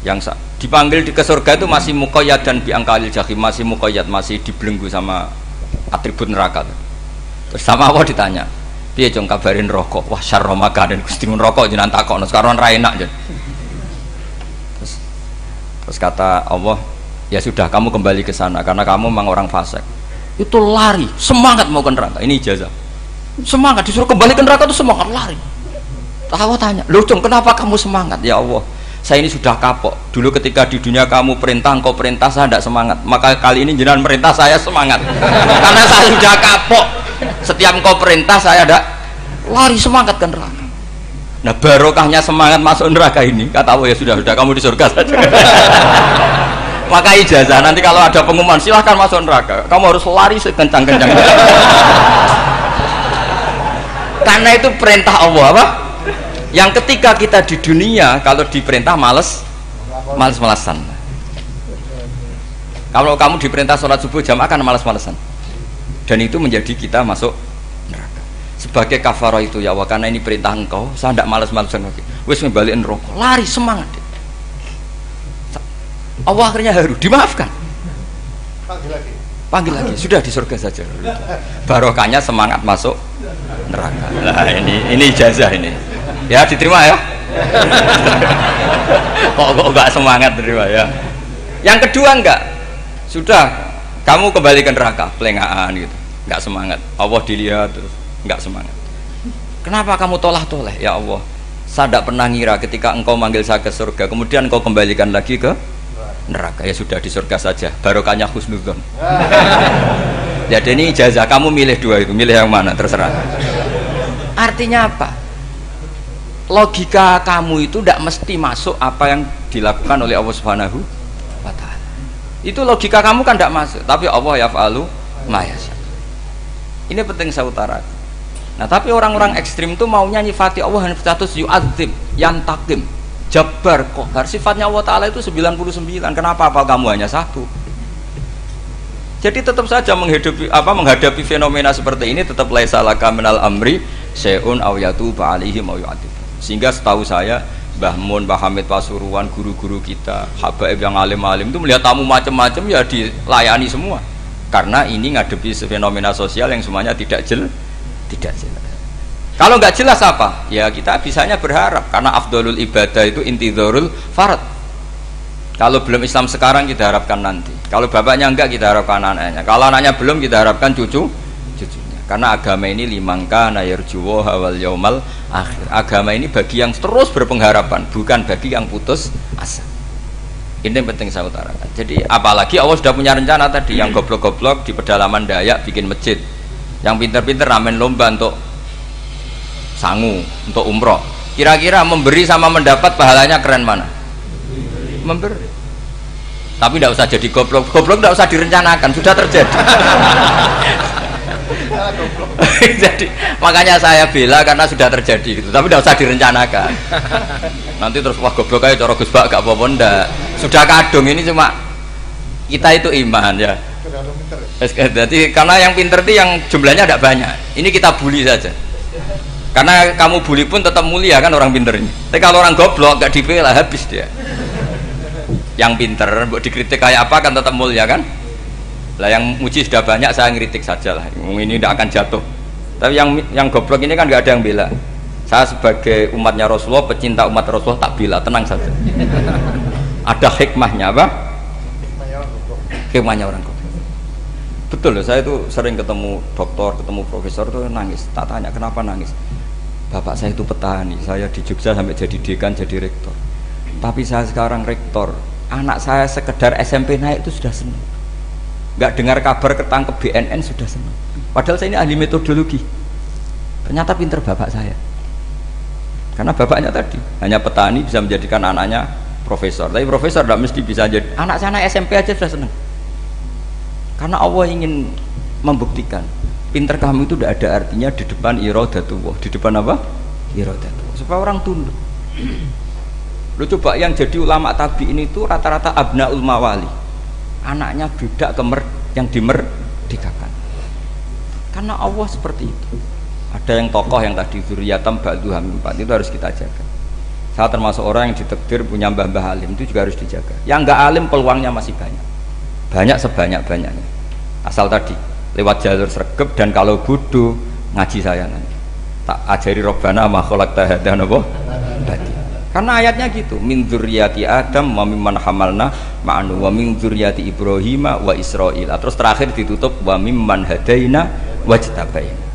Yang dipanggil ke surga itu masih muqayyad dan biangkalil jahim, masih muqayyad, masih dibelenggu sama atribut neraka. Terus sama Allah ditanya, piye jong kabarin rokok? Wah syarra makanan Gusti mun rokok jenengan takokno sekarang ra enak jen. Terus kata Allah, ya sudah kamu kembali ke sana karena kamu memang orang fasik. Itu lari, semangat mau ke neraka. Ini ijazah. Semangat disuruh kembali ke neraka itu semangat lari. Allah tanya, "Loh, Jong, kenapa kamu semangat?" Ya Allah, saya ini sudah kapok. Dulu ketika di dunia kamu perintah, engkau perintah, saya tidak semangat. Maka kali ini jenengan perintah, saya semangat. Karena saya sudah kapok. Setiap engkau perintah, saya ada lari semangat ke neraka. Nah barokahnya semangat masuk neraka ini, kata Allah, ya sudah kamu di surga saja. Maka ijazah nanti kalau ada pengumuman silahkan masuk neraka, kamu harus lari sekencang-kencang. Karena itu perintah Allah apa? Yang ketika kita di dunia kalau diperintah males-malesan. Kalau kamu diperintah sholat subuh jamaah kan males-malesan. Dan itu menjadi kita masuk neraka. Sebagai kafarah itu ya Allah, karena ini perintah engkau, saya tidak males-malesan lagi. Wis ngebalikin rokok, lari semangat. Allah akhirnya haru, dimaafkan. Panggil lagi, sudah di surga saja. Barokahnya semangat masuk neraka. Nah ini ijazah ini. Ya diterima ya. kok enggak semangat terima ya. Yang kedua enggak. Sudah kamu kembali ke neraka, pelengahan gitu. Enggak semangat. Allah dilihat terus enggak semangat. Kenapa kamu tolah-toleh? Ya Allah, saya tidak pernah ngira ketika engkau manggil saya ke surga, kemudian engkau kembalikan lagi ke neraka. Ya sudah di surga saja. Barokahnya husnudzon. Jadi ini ijazah, kamu milih dua itu, milih yang mana terserah. Artinya apa? Logika kamu itu tidak mesti masuk apa yang dilakukan oleh Allah Subhanahu wa Ta'ala. Itu logika kamu kan tidak masuk, tapi Allah yaf'alu ma yasha. Ini penting saya utarakan. Nah, tapi orang-orang ekstrim itu maunya nyifati Allah dengan status yu'adzim, yantakim, jabbar, qahar. Sifatnya Allah Ta'ala itu 99. Kenapa apa kamu hanya satu? Jadi tetap saja menghadapi fenomena seperti ini tetap laisa laka minal amri syai'un aw yatuba alaihim aw yu'adzib. Sehingga setahu saya Mbah Mun, Mbah Hamid Pasuruan, guru-guru kita, habaib yang alim-alim itu melihat tamu macam-macam ya dilayani semua. Karena ini ngadepi fenomena sosial yang semuanya tidak jelas. Kalau nggak jelas apa? Ya kita bisanya berharap karena afdolul ibadah itu intidharul farad. Kalau belum Islam sekarang kita harapkan nanti. Kalau bapaknya enggak kita harapkan anaknya. Kalau anaknya belum kita harapkan cucunya. Karena agama ini limangka nayarjuwo hawal yaumal akhir. Agama ini bagi yang terus berpengharapan, bukan bagi yang putus asa. Ini yang penting saya utarakan. Jadi apalagi Allah sudah punya rencana tadi, yang goblok-goblok di pedalaman Dayak bikin masjid, yang pinter-pinter ramen lomba untuk sangu, untuk umroh. Kira-kira memberi sama mendapat pahalanya keren mana? Memberi. Tapi tidak usah jadi goblok. Goblok tidak usah direncanakan, sudah terjadi. Jadi makanya saya bela karena sudah terjadi gitu. Tapi tidak usah direncanakan. Nanti terus wah goblok aja cara Gus Bak gak apa-apa ndak. Sudah kadung ini cuma kita itu iman ya. Jadi karena yang pinter itu yang jumlahnya tidak banyak. Ini kita bully saja. Karena kamu bully pun tetap mulia kan orang pinter ini. Tapi kalau orang goblok gak dibela habis dia. Yang pinter buat dikritik kayak apa kan tetap mulia kan. Lah yang muji sudah banyak, saya ngeritik saja lah. Ini tidak akan jatuh. Tapi yang goblok ini kan nggak ada yang bela. Saya sebagai umatnya Rasulullah, pecinta umat Rasulullah tak bela, tenang saja. Ada hikmahnya apa? Hikmahnya orang goblok. Betul loh, saya itu sering ketemu dokter, ketemu profesor tuh nangis. Tak tanya kenapa nangis. bapak saya itu petani, saya di Jogja sampai jadi dekan, jadi rektor. Tapi saya sekarang rektor, anak saya sekedar SMP naik itu sudah senang. Nggak dengar kabar ketangkep BNN sudah senang. Padahal saya ini ahli metodologi. Ternyata pinter bapak saya. Karena bapaknya tadi hanya petani bisa menjadikan anaknya profesor. Tapi profesor tidak mesti bisa jadi. Anak saya naik SMP aja sudah senang. Karena Allah ingin membuktikan pinter kamu itu tidak ada artinya di depan iradatullah. Di depan apa? Iradatullah. Supaya orang tunduk. Lu coba yang jadi ulama tabi'in itu rata-rata abnaul mawali. Anaknya budak yang dimerdekakan. Karena Allah seperti itu. Ada yang tokoh yang tadi dzurriyatam ba'duha min ba'd, itu harus kita jaga. Saya termasuk orang yang ditakdir punya mbah-mbah alim, itu juga harus dijaga. Yang enggak alim peluangnya masih banyak. Banyak sebanyak-banyaknya. Asal tadi lewat jalur sregep, dan kalau bodoh ngaji saya nanti. Tak ajari Rabbana ma khalaqta hadza napa? Karena ayatnya gitu, min dzurriyyati Adam wa mimman hamalna ma'anu wa min dzurriyyati Ibrahim wa Israil. Terus terakhir ditutup wa mimman hadaina wajtabaina.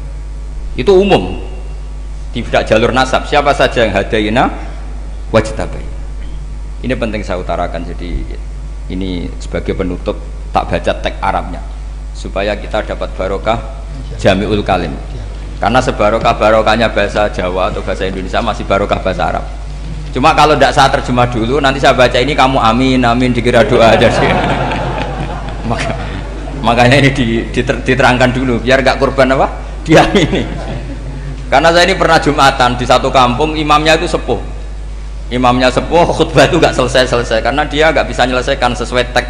Itu umum. Tidak jalur nasab. Siapa saja yang hadaina wajtabaina. Ini penting saya utarakan, jadi ini sebagai penutup tak baca teks Arabnya supaya kita dapat barokah jami'ul kalim. Karena sebarokah-barokahnya bahasa Jawa atau bahasa Indonesia masih barokah bahasa Arab. Cuma kalau tidak saya terjemah dulu, nanti saya baca ini kamu amin amin dikira doa aja sih. Makanya ini diterangkan dulu biar gak korban apa diamini. Karena saya ini pernah Jumatan di satu kampung, imamnya itu sepuh. Imamnya sepuh, khutbah itu gak selesai karena dia gak bisa menyelesaikan sesuai teks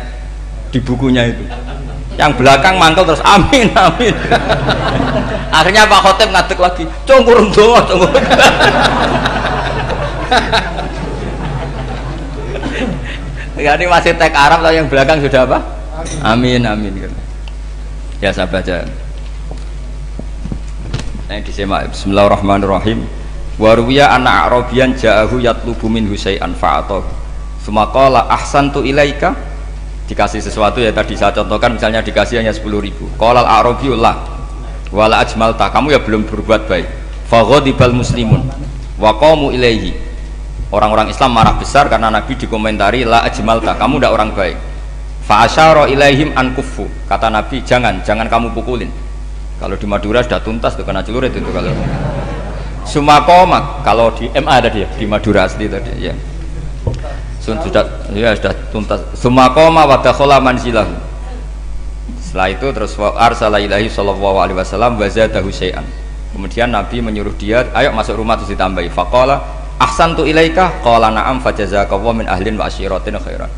di bukunya itu. Yang belakang mantel terus amin amin. Akhirnya Pak Khotib ngadeg lagi, cungkurung doa cungkurung. Ya, ini masih teks Arab atau yang belakang sudah apa? Amin amin. Ya saya baca. Yang disimak. Bismillahirrahmanirrahim. Waruya anak Arabian ja'ahu yatlubu min husai'an fa'atahu. Sumaqala ahsantu ilaika. Dikasih sesuatu ya tadi saya contohkan, misalnya dikasih hanya 10.000. Qala al-arabiyullah wala ajmalta, kamu ya belum berbuat baik. Faghadibal muslimun wa qamu ilaihi. Orang-orang Islam marah besar karena Nabi dikomentari la ajmalta, kamu tidak orang baik. Fa asyara ilaihim an kuffu, kata Nabi jangan kamu pukulin. Kalau di Madura sudah tuntas tuh kena celurit itu kalau. Sumakomak, kalau di MA ada dia di Madura asli tadi ya. Sudah tuntas. Sumakoma wa dakhala manzilahu. Setelah itu terus arsala ilahi sallallahu alaihi wasallam wa zadahu syai'an. Kemudian Nabi menyuruh dia, ayo masuk rumah terus ditambahi. Faqala ahsantu ilaika qala na'am fajazakallahu min ahlin wa asyiratin khairan.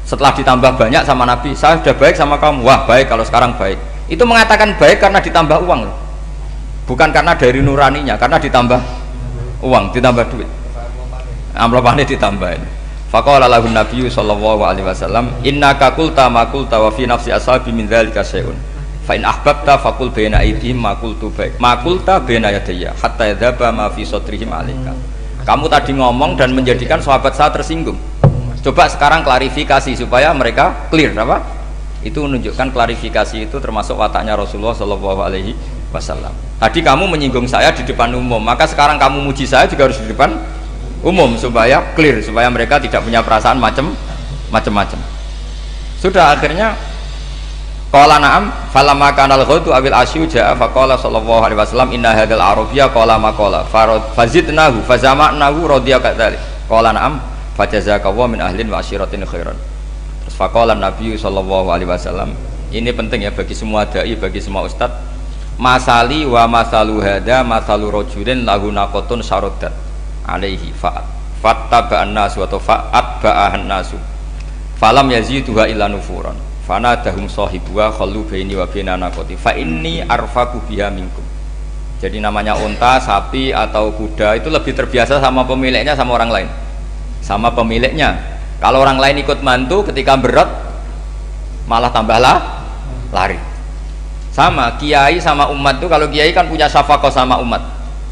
Setelah ditambah banyak sama Nabi, saya sudah baik sama kamu. Wah, baik kalau sekarang baik. Itu mengatakan baik karena ditambah uang loh. Bukan karena dari nuraninya, karena ditambah uang, ditambah duit. Amplopane ditambahin. Faqala lahu nabiyyu sallallahu alaihi wasallam innaka qulta ma qulta wa fi nafsi ashabi min dzalika syai'un fa in ahbabta faqul baina aydihim ma qultu baik ma qulta baina yadayya hatta yadhaba ma fi sadrihim alaika. Kamu tadi ngomong dan menjadikan sahabat saya tersinggung. Coba sekarang klarifikasi supaya mereka clear apa? Itu menunjukkan klarifikasi itu termasuk wataknya Rasulullah sallallahu alaihi wasallam. Tadi kamu menyinggung saya di depan umum, maka sekarang kamu muji saya juga harus di depan umum supaya clear, supaya mereka tidak punya perasaan macam-macam. Sudah akhirnya qala na'am falamma kana al-ghadu awil asyu ja'a faqala sallallahu alaihi wasallam inna hadzal arabiyya qala ma qala fazidnahu fazama'nahu radiya kadzalik qala na'am fajazakallahu min ahlin wa asyiratin khairan. Terus faqala Nabi sallallahu alaihi wasallam, ini penting ya bagi semua dai, bagi semua ustaz. Masali wa masalu hada masalu rajulin lahu naqatun sarodat alaihi fattaba'an nasu atau fa'atba'ahan nasu falam yaziduha illa nufuran fanadahum sahibuha khallu baini wa baina naqati fa inni arfaku biha minkum. Jadi namanya unta, sapi atau kuda itu lebih terbiasa sama pemiliknya sama orang lain, sama pemiliknya. Kalau orang lain ikut mantu ketika berat malah tambahlah lari. Sama kiai sama umat itu, kalau kiai kan punya syafaqah sama umat,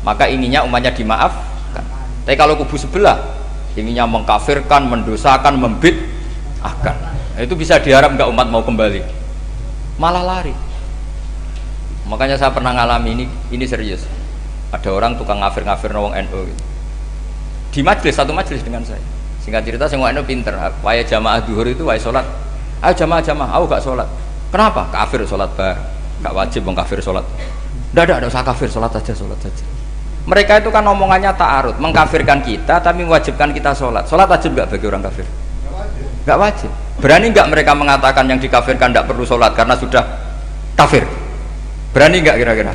maka inginnya umatnya dimaaf. Tapi kalau kubu sebelah inginnya mengkafirkan, mendosakan, membid'ahkan, itu bisa diharap nggak umat mau kembali, malah lari. Makanya saya pernah ngalami ini serius. Ada orang tukang ngafir-ngafir wong NU gitu. Di majelis, satu majelis dengan saya. Singkat cerita semua NU pinter. Waya jamaah duhur itu waya sholat. Ayo jamaah, aku gak sholat. Kenapa? Kafir sholat bar. Gak wajib wong kafir sholat. Tidak usah kafir, sholat saja. Mereka itu kan omongannya ta'arud, mengkafirkan kita tapi mewajibkan kita sholat. Sholat wajib gak bagi orang kafir? Gak wajib. Berani nggak mereka mengatakan yang dikafirkan tidak perlu sholat karena sudah kafir? Berani nggak kira-kira?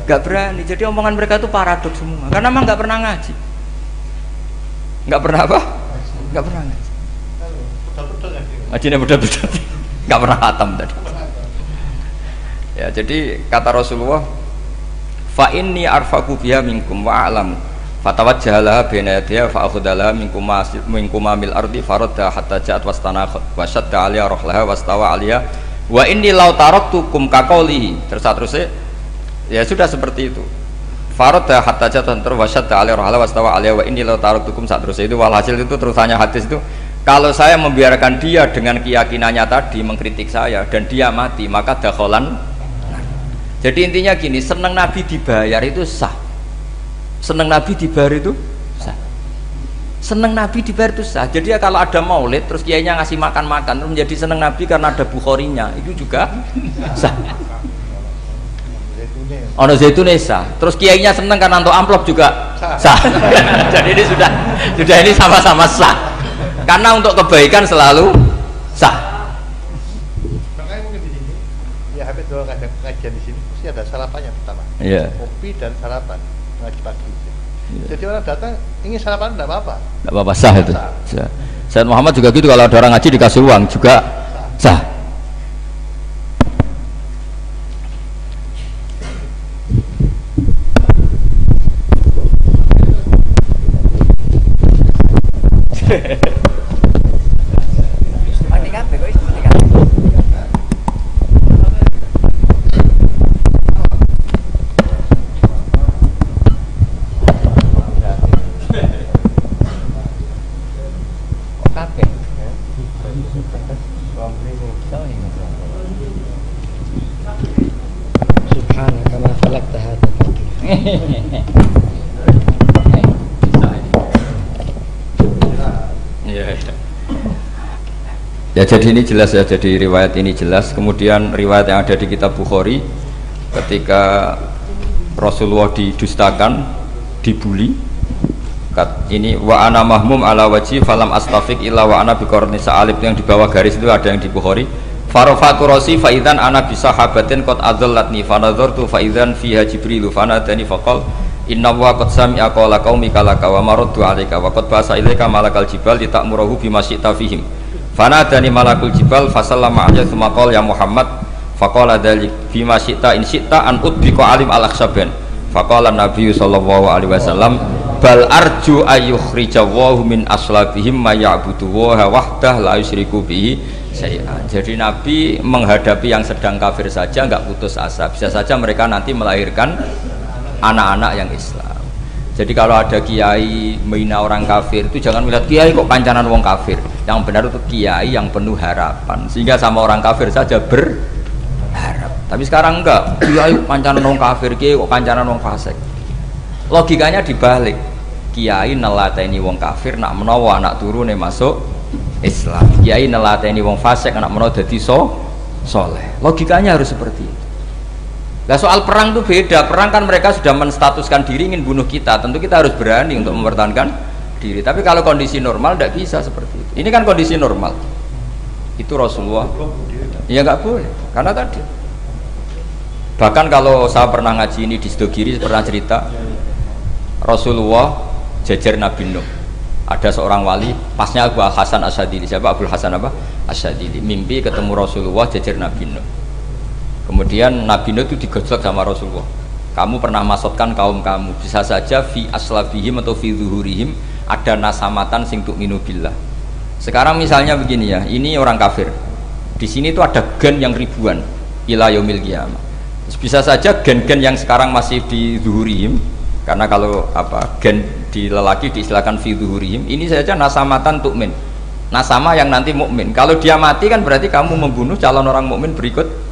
Nggak berani. Jadi omongan mereka itu paradoks semua. Karena memang nggak pernah ngaji. Nggak pernah apa? Nggak pernah ngaji. Ngajinya betul-betul. Nggak pernah khatam tadi. Ya, jadi kata Rasulullah, fa inni arfaqu biha minkum wa a'lamu fatawajjahala baina yadayha fa akhudhala minkum mil ardi faradda hatta ja'at wastanakhat wa shadda 'alaiha rahlaha wastawa 'alaiha wa inni law taraktukum kaqaulihi. Terus ya sudah seperti itu. Faradda hatta ja'at wa shadda 'alaiha rahlaha wastawa 'alaiha wa inni law taraktukum saat terus itu walhasil itu terusannya hadis itu, kalau saya membiarkan dia dengan keyakinannya tadi mengkritik saya dan dia mati maka dakholan. Jadi intinya gini, senang Nabi dibayar itu sah. Senang Nabi dibayar itu sah. Senang Nabi dibayar itu sah. Jadi ya kalau ada maulid terus kiainya ngasih makan-makan terus menjadi senang Nabi karena ada Bukharinya, itu juga sah. Ono zaitun sah. Terus kiainya senang karena untuk amplop juga sah. Jadi ini sudah ini sama-sama sah. Karena untuk kebaikan selalu sah. Makanya mungkin di sini ya habis doang kajian di sini mesti ada sarapannya pertama. Yeah. Kopi dan sarapan ngaji pagi. Yeah. Jadi orang datang ingin sarapan tidak apa-apa. Tidak apa-apa, sah itu. Sah. Sayyid Muhammad juga gitu, kalau ada orang ngaji dikasih uang juga sah. Ya, jadi ini jelas ya, jadi riwayat ini jelas. Kemudian riwayat yang ada di kitab Bukhari ketika Rasulullah didustakan, dibuli. Ini wa ana mahmum ala wajhi falam astafik illa wa ana biqarni sa'alib, yang di bawah garis itu ada yang di Bukhari. Farafatu rasi fa idzan ana bi sahabatin qad adallatni fa nadartu fa idzan fiha jibril fa nadani faqal inna wa qad sami'a qala qaumika laka wa maraddu 'alaika wa qad basa ilaika malakal jibal litamurahu bima syi'ta fihim. Fanadani malakul jibal fasallama alayhi tsumma qala ya Muhammad faqala dzalik bima syi'ta in syi'ta an udbika alim al-akhsaban faqala Nabi sallallahu alaihi wasallam bal arju ayyukhrijawahu min aslabihim may ya'budu wa wahdah la yusyriku bihi syai'an. Jadi Nabi menghadapi yang sedang kafir saja enggak putus asa, bisa saja mereka nanti melahirkan anak-anak yang Islam. Jadi kalau ada kiai menghina orang kafir itu jangan melihat kiai kok pancanan wong kafir. Yang benar itu kiai yang penuh harapan, sehingga sama orang kafir saja berharap. Tapi sekarang enggak, kiai pancanan wong kafir, kiai kok pancanan wong fasik. Logikanya dibalik. Kiai nelateni wong kafir nak menawa anak turune masuk Islam. Kiai nelateni wong fasik anak menawa dadi soleh. Logikanya harus seperti itu. Nah, soal perang itu beda. Perang kan mereka sudah menstatuskan diri ingin bunuh kita. Tentu kita harus berani untuk mempertahankan diri. Tapi kalau kondisi normal tidak bisa seperti itu. Ini kan kondisi normal. Itu Rasulullah. Ya nggak boleh. Karena tadi. Bahkan kalau saya pernah ngaji ini di Sidogiri, pernah cerita Rasulullah jajar Nabi Nuh. Ada seorang wali, pasnya Abu Hasan Asyadili. Siapa Abu Hasan apa? Asyadili. Mimpi ketemu Rasulullah jajar Nabi Nuh. Kemudian Nabi Nuh itu digojlok sama Rasulullah. Kamu pernah maksudkan kaum kamu, bisa saja fi aslabihim atau fi zuhurihim ada nasamatan sing tu'minu billah. Sekarang misalnya begini ya, ini orang kafir. Di sini itu ada gen yang ribuan ila yaumil qiyamah. Bisa saja gen-gen yang sekarang masih di zuhurihim, karena kalau apa gen di lelaki diistilahkan fi zuhurihim, ini saja nasamatan tu'min. Nasama yang nanti mukmin. Kalau dia mati kan berarti kamu membunuh calon orang mukmin berikut.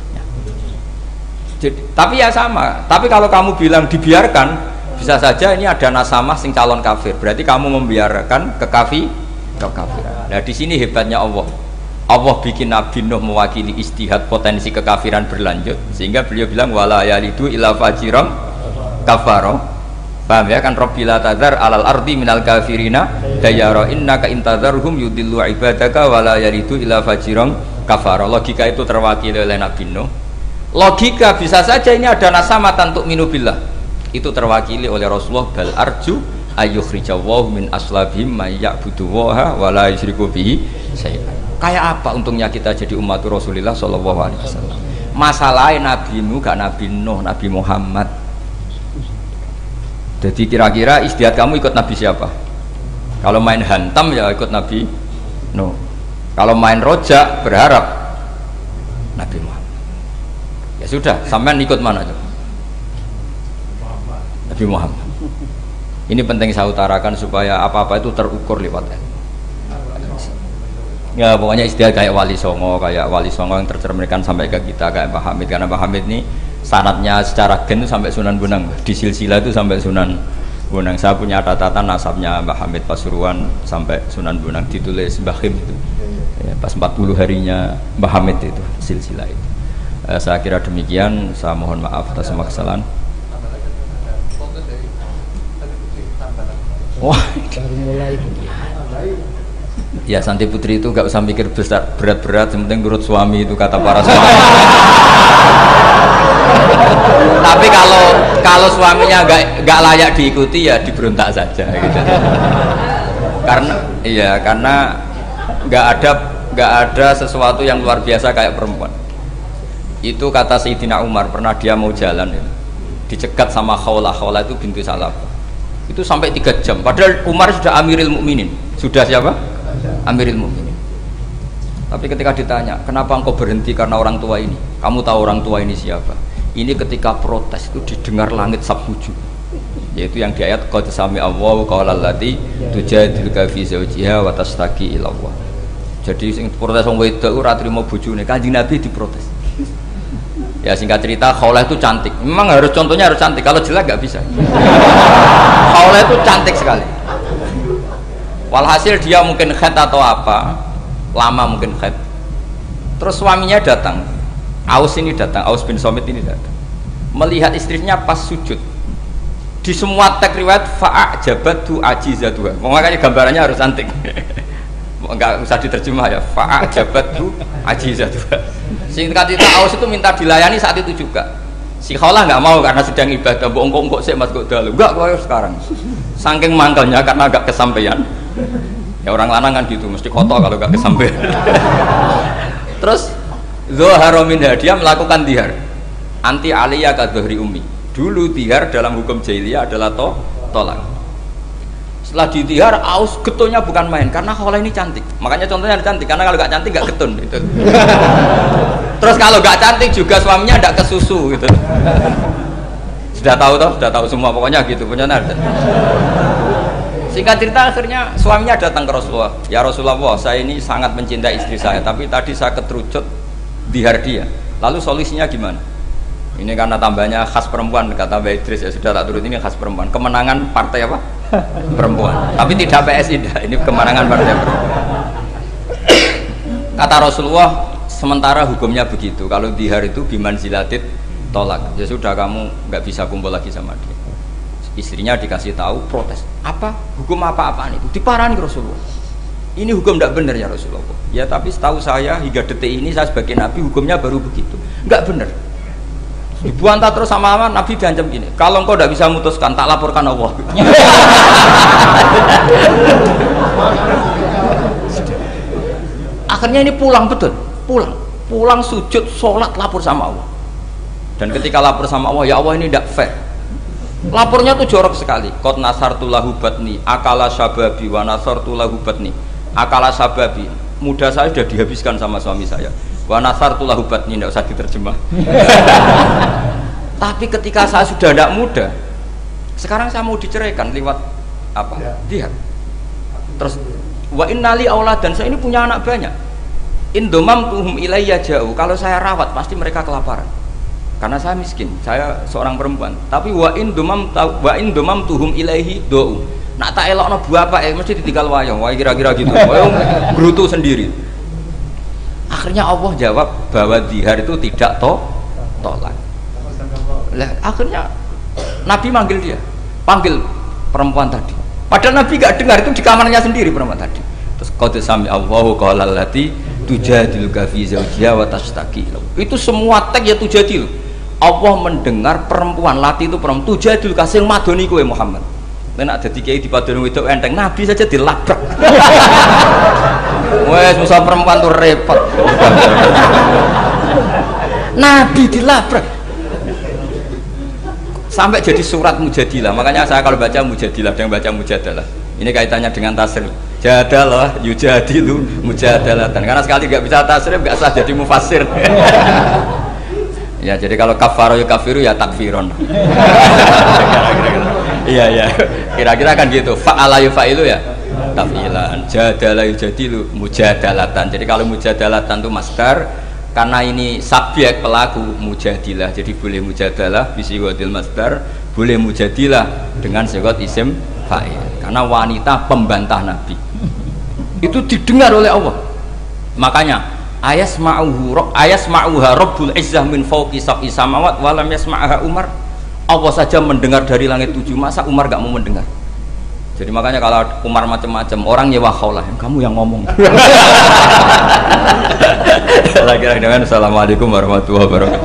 Jadi, tapi ya sama. Tapi kalau kamu bilang dibiarkan, Bisa saja ini ada nasamah sing calon kafir. Berarti kamu membiarkan kekafiran. Nah, di sini hebatnya Allah. Allah bikin Nabi Nuh mewakili istihad potensi kekafiran berlanjut sehingga beliau bilang wala yalidu illa fajiran kafaro. Paham ya kan, Rabbila tadzar alal ardi minal kafirina dayara innaka intadzarhum yudillu ibadaka wala yalidu illa fajiran kafaro. Logika itu terwakili oleh Nabi Nuh. Logika bisa saja ini ada nasamatan untuk minubillah. Itu terwakili oleh Rasulullah bal arju ayyukhrijawahu min aslabihim may ya'buduwaha wa la yusyriku bihi syai'an. Kayak apa untungnya kita jadi umat Rasulullah sallallahu alaihi wasallam? Masalahnya Nabi Nuh gak Nabi Nuh, Nabi Muhammad. Jadi kira-kira istiadat kamu ikut Nabi siapa? Kalau main hantam ya ikut Nabi Nuh. Kalau main rojak berharap Nabi Muhammad. Ya sudah, sampean ikut mana coba? Nabi Muhammad. Ini penting saya utarakan supaya apa-apa itu terukur lewat ilmu. Ya pokoknya istilah kayak Wali Songo yang tercerminkan sampai ke kita kayak Pak Hamid, karena Pak Hamid ini sanadnya secara gen itu sampai Sunan Bonang, di silsilah itu sampai Sunan Bonang. Saya punya catatan nasabnya Mbah Hamid Pasuruan sampai Sunan Bonang, ditulis Mbah Him itu ya, pas 40 harinya Mbah Hamid itu silsilah itu. Saya kira demikian, saya mohon maaf atas semua kesalahan. Wah, baru mulai. Ya Santi Putri itu nggak usah mikir besar berat-berat, yang penting nurut suami, itu kata para suami. Tapi kalau suaminya nggak layak diikuti ya diberontak saja gitu. Karena nggak ada sesuatu yang luar biasa kayak perempuan. Itu kata Sayyidina Umar, pernah dia mau jalan ya, dicegat sama Khawlah itu bintu Salab. Itu sampai 3 jam, padahal Umar sudah Amiril Mukminin. Sudah siapa? Amiril Mukminin. Tapi ketika ditanya, kenapa engkau berhenti karena orang tua ini? Kamu tahu orang tua ini siapa? Ini ketika protes itu didengar langit sabtuju, yaitu yang di ayat qad sami Allahu qaulal lati tujadiluka fi zawjiha wa tastaqi ila Allah. Jadi sing protes wong wedok ora trimo bojone, Kanjeng Nabi diprotes. Ya singkat cerita, Khawlah itu cantik. Memang contohnya harus cantik. Kalau jelek nggak bisa. Khawlah itu cantik sekali. Walhasil dia mungkin khed atau apa, lama mungkin khed. Terus suaminya datang, Aus bin Somit ini datang, melihat istrinya pas sujud. Di semua teks riwayat fa'ajabatu ajizatuha. Makanya gambarannya harus cantik. Enggak usah diterjemah ya, fa'ajabatu ajizatuha. Singkat cerita, Aus itu minta dilayani saat itu juga. Si Khawlah nggak mau karena sedang ibadah. Bongkok sih mas kok dalu. Enggak kok sekarang. Saking mangkelnya karena agak kesampaian. Ya orang lanang kan gitu, mesti kotor kalau nggak kesampaian. Terus Zuhara minha, dia melakukan dihar. Anti aliyah ka dhuhri ummi. Dulu dihar dalam hukum jahiliyah adalah tolak. Setelah ditihar, Aus getonnya bukan main karena Khawlah ini cantik. Makanya contohnya cantik, karena kalau nggak cantik nggak getun gitu. Terus kalau nggak cantik juga suaminya nggak kesusu gitu. Sudah tahu semua pokoknya gitu punya nada. Singkat cerita akhirnya suaminya datang ke Rasulullah. Ya Rasulullah, saya ini sangat mencintai istri saya, tapi tadi saya keterucut dihar dia. Lalu solusinya gimana? Ini karena tambahnya khas perempuan, kata Mbak Idris, ya sudah tak turut, ini khas perempuan. Kemenangan partai apa? Perempuan. Tapi tidak PSI, ini kemenangan partai perempuan. Kata Rasulullah, sementara hukumnya begitu. Kalau dihar itu biman zilatit tolak. Ya sudah, kamu nggak bisa kumpul lagi sama dia. Istrinya dikasih tahu, protes. Apa? Hukum apa-apaan itu? Diparani Rasulullah. Ini hukum tidak benar ya Rasulullah. Ya tapi setahu saya hingga detik ini saya sebagai Nabi hukumnya baru begitu. Nggak benar. Dibuantah terus sama Nabi diancam gini, kalau engkau tidak bisa memutuskan tak laporkan Allah. Akhirnya ini pulang betul, pulang sujud sholat lapor sama Allah. Dan ketika lapor sama Allah, ya Allah ini tidak fair. Lapornya tuh jorok sekali. Qad nasartu lahu batni akala syababi wa nasartu lahu batni akala syababi. Muda saya sudah dihabiskan sama suami saya. Wa nasartu lahu batni, tidak usah diterjemah. Tapi ketika saya sudah tidak muda, sekarang saya mau diceraikan lewat apa? Dia. Terus wa innali aulad, dan saya ini punya anak banyak. Indomam tuhum ilayya jauh. Kalau saya rawat pasti mereka kelaparan. Karena saya miskin, saya seorang perempuan. Tapi wa in domam tuhum ilaihi do. Nak tak elokno bapak mesti ditinggal wayang. Wah kira-kira gitu. Wayang gerutu sendiri. Akhirnya Allah jawab bahwa dihar itu tidak tolak. Lah akhirnya Nabi manggil dia, panggil perempuan tadi. Padahal Nabi gak dengar, itu di kamarnya sendiri perempuan tadi. Terus qad sami Allahu qaulal lati tujadiluka fi zawjiha wa tashtaki. Itu semua teks ya tujadilu. Allah mendengar perempuan lati itu perempuan tujadiluka sing madoni kowe Muhammad. Nek ada dikai di padon wedok enteng Nabi saja dilabrak. Wes musa perempuan tuh repot. Nabi dilabrak. Sampai jadi surat Mujadilah. Makanya saya kalau baca Mujadilah dan baca Mujadalah. Ini kaitannya dengan tasrif. Jadalah yujadilu mujadalatan. Karena sekali nggak bisa tasrif nggak sah jadi mufassir. Ya jadi kalau kafaro ya kafiru ya takfiron. Iya iya. Kira-kira kan gitu. Fa'ala yufa'ilu ya tafilan. Jadalah yujadilu mujadalatan. Jadi kalau mujadalatan itu masdar. Karena ini subjek pelaku mujadilah, jadi boleh mujadalah bisigotil masdar, boleh mujadilah dengan sigot isim fa'il. Karena wanita pembantah Nabi itu didengar oleh Allah. Makanya ayasma'uha rabbul izzah min fawqi sab'i samawat walam yasma'aha Umar. Allah saja mendengar dari langit 7, masa Umar gak mau mendengar? Jadi makanya kalau Umar macam-macam orang nyewa khaulah, kamu yang ngomong. Lagi-lagi dengan assalamualaikum warahmatullahi wabarakatuh.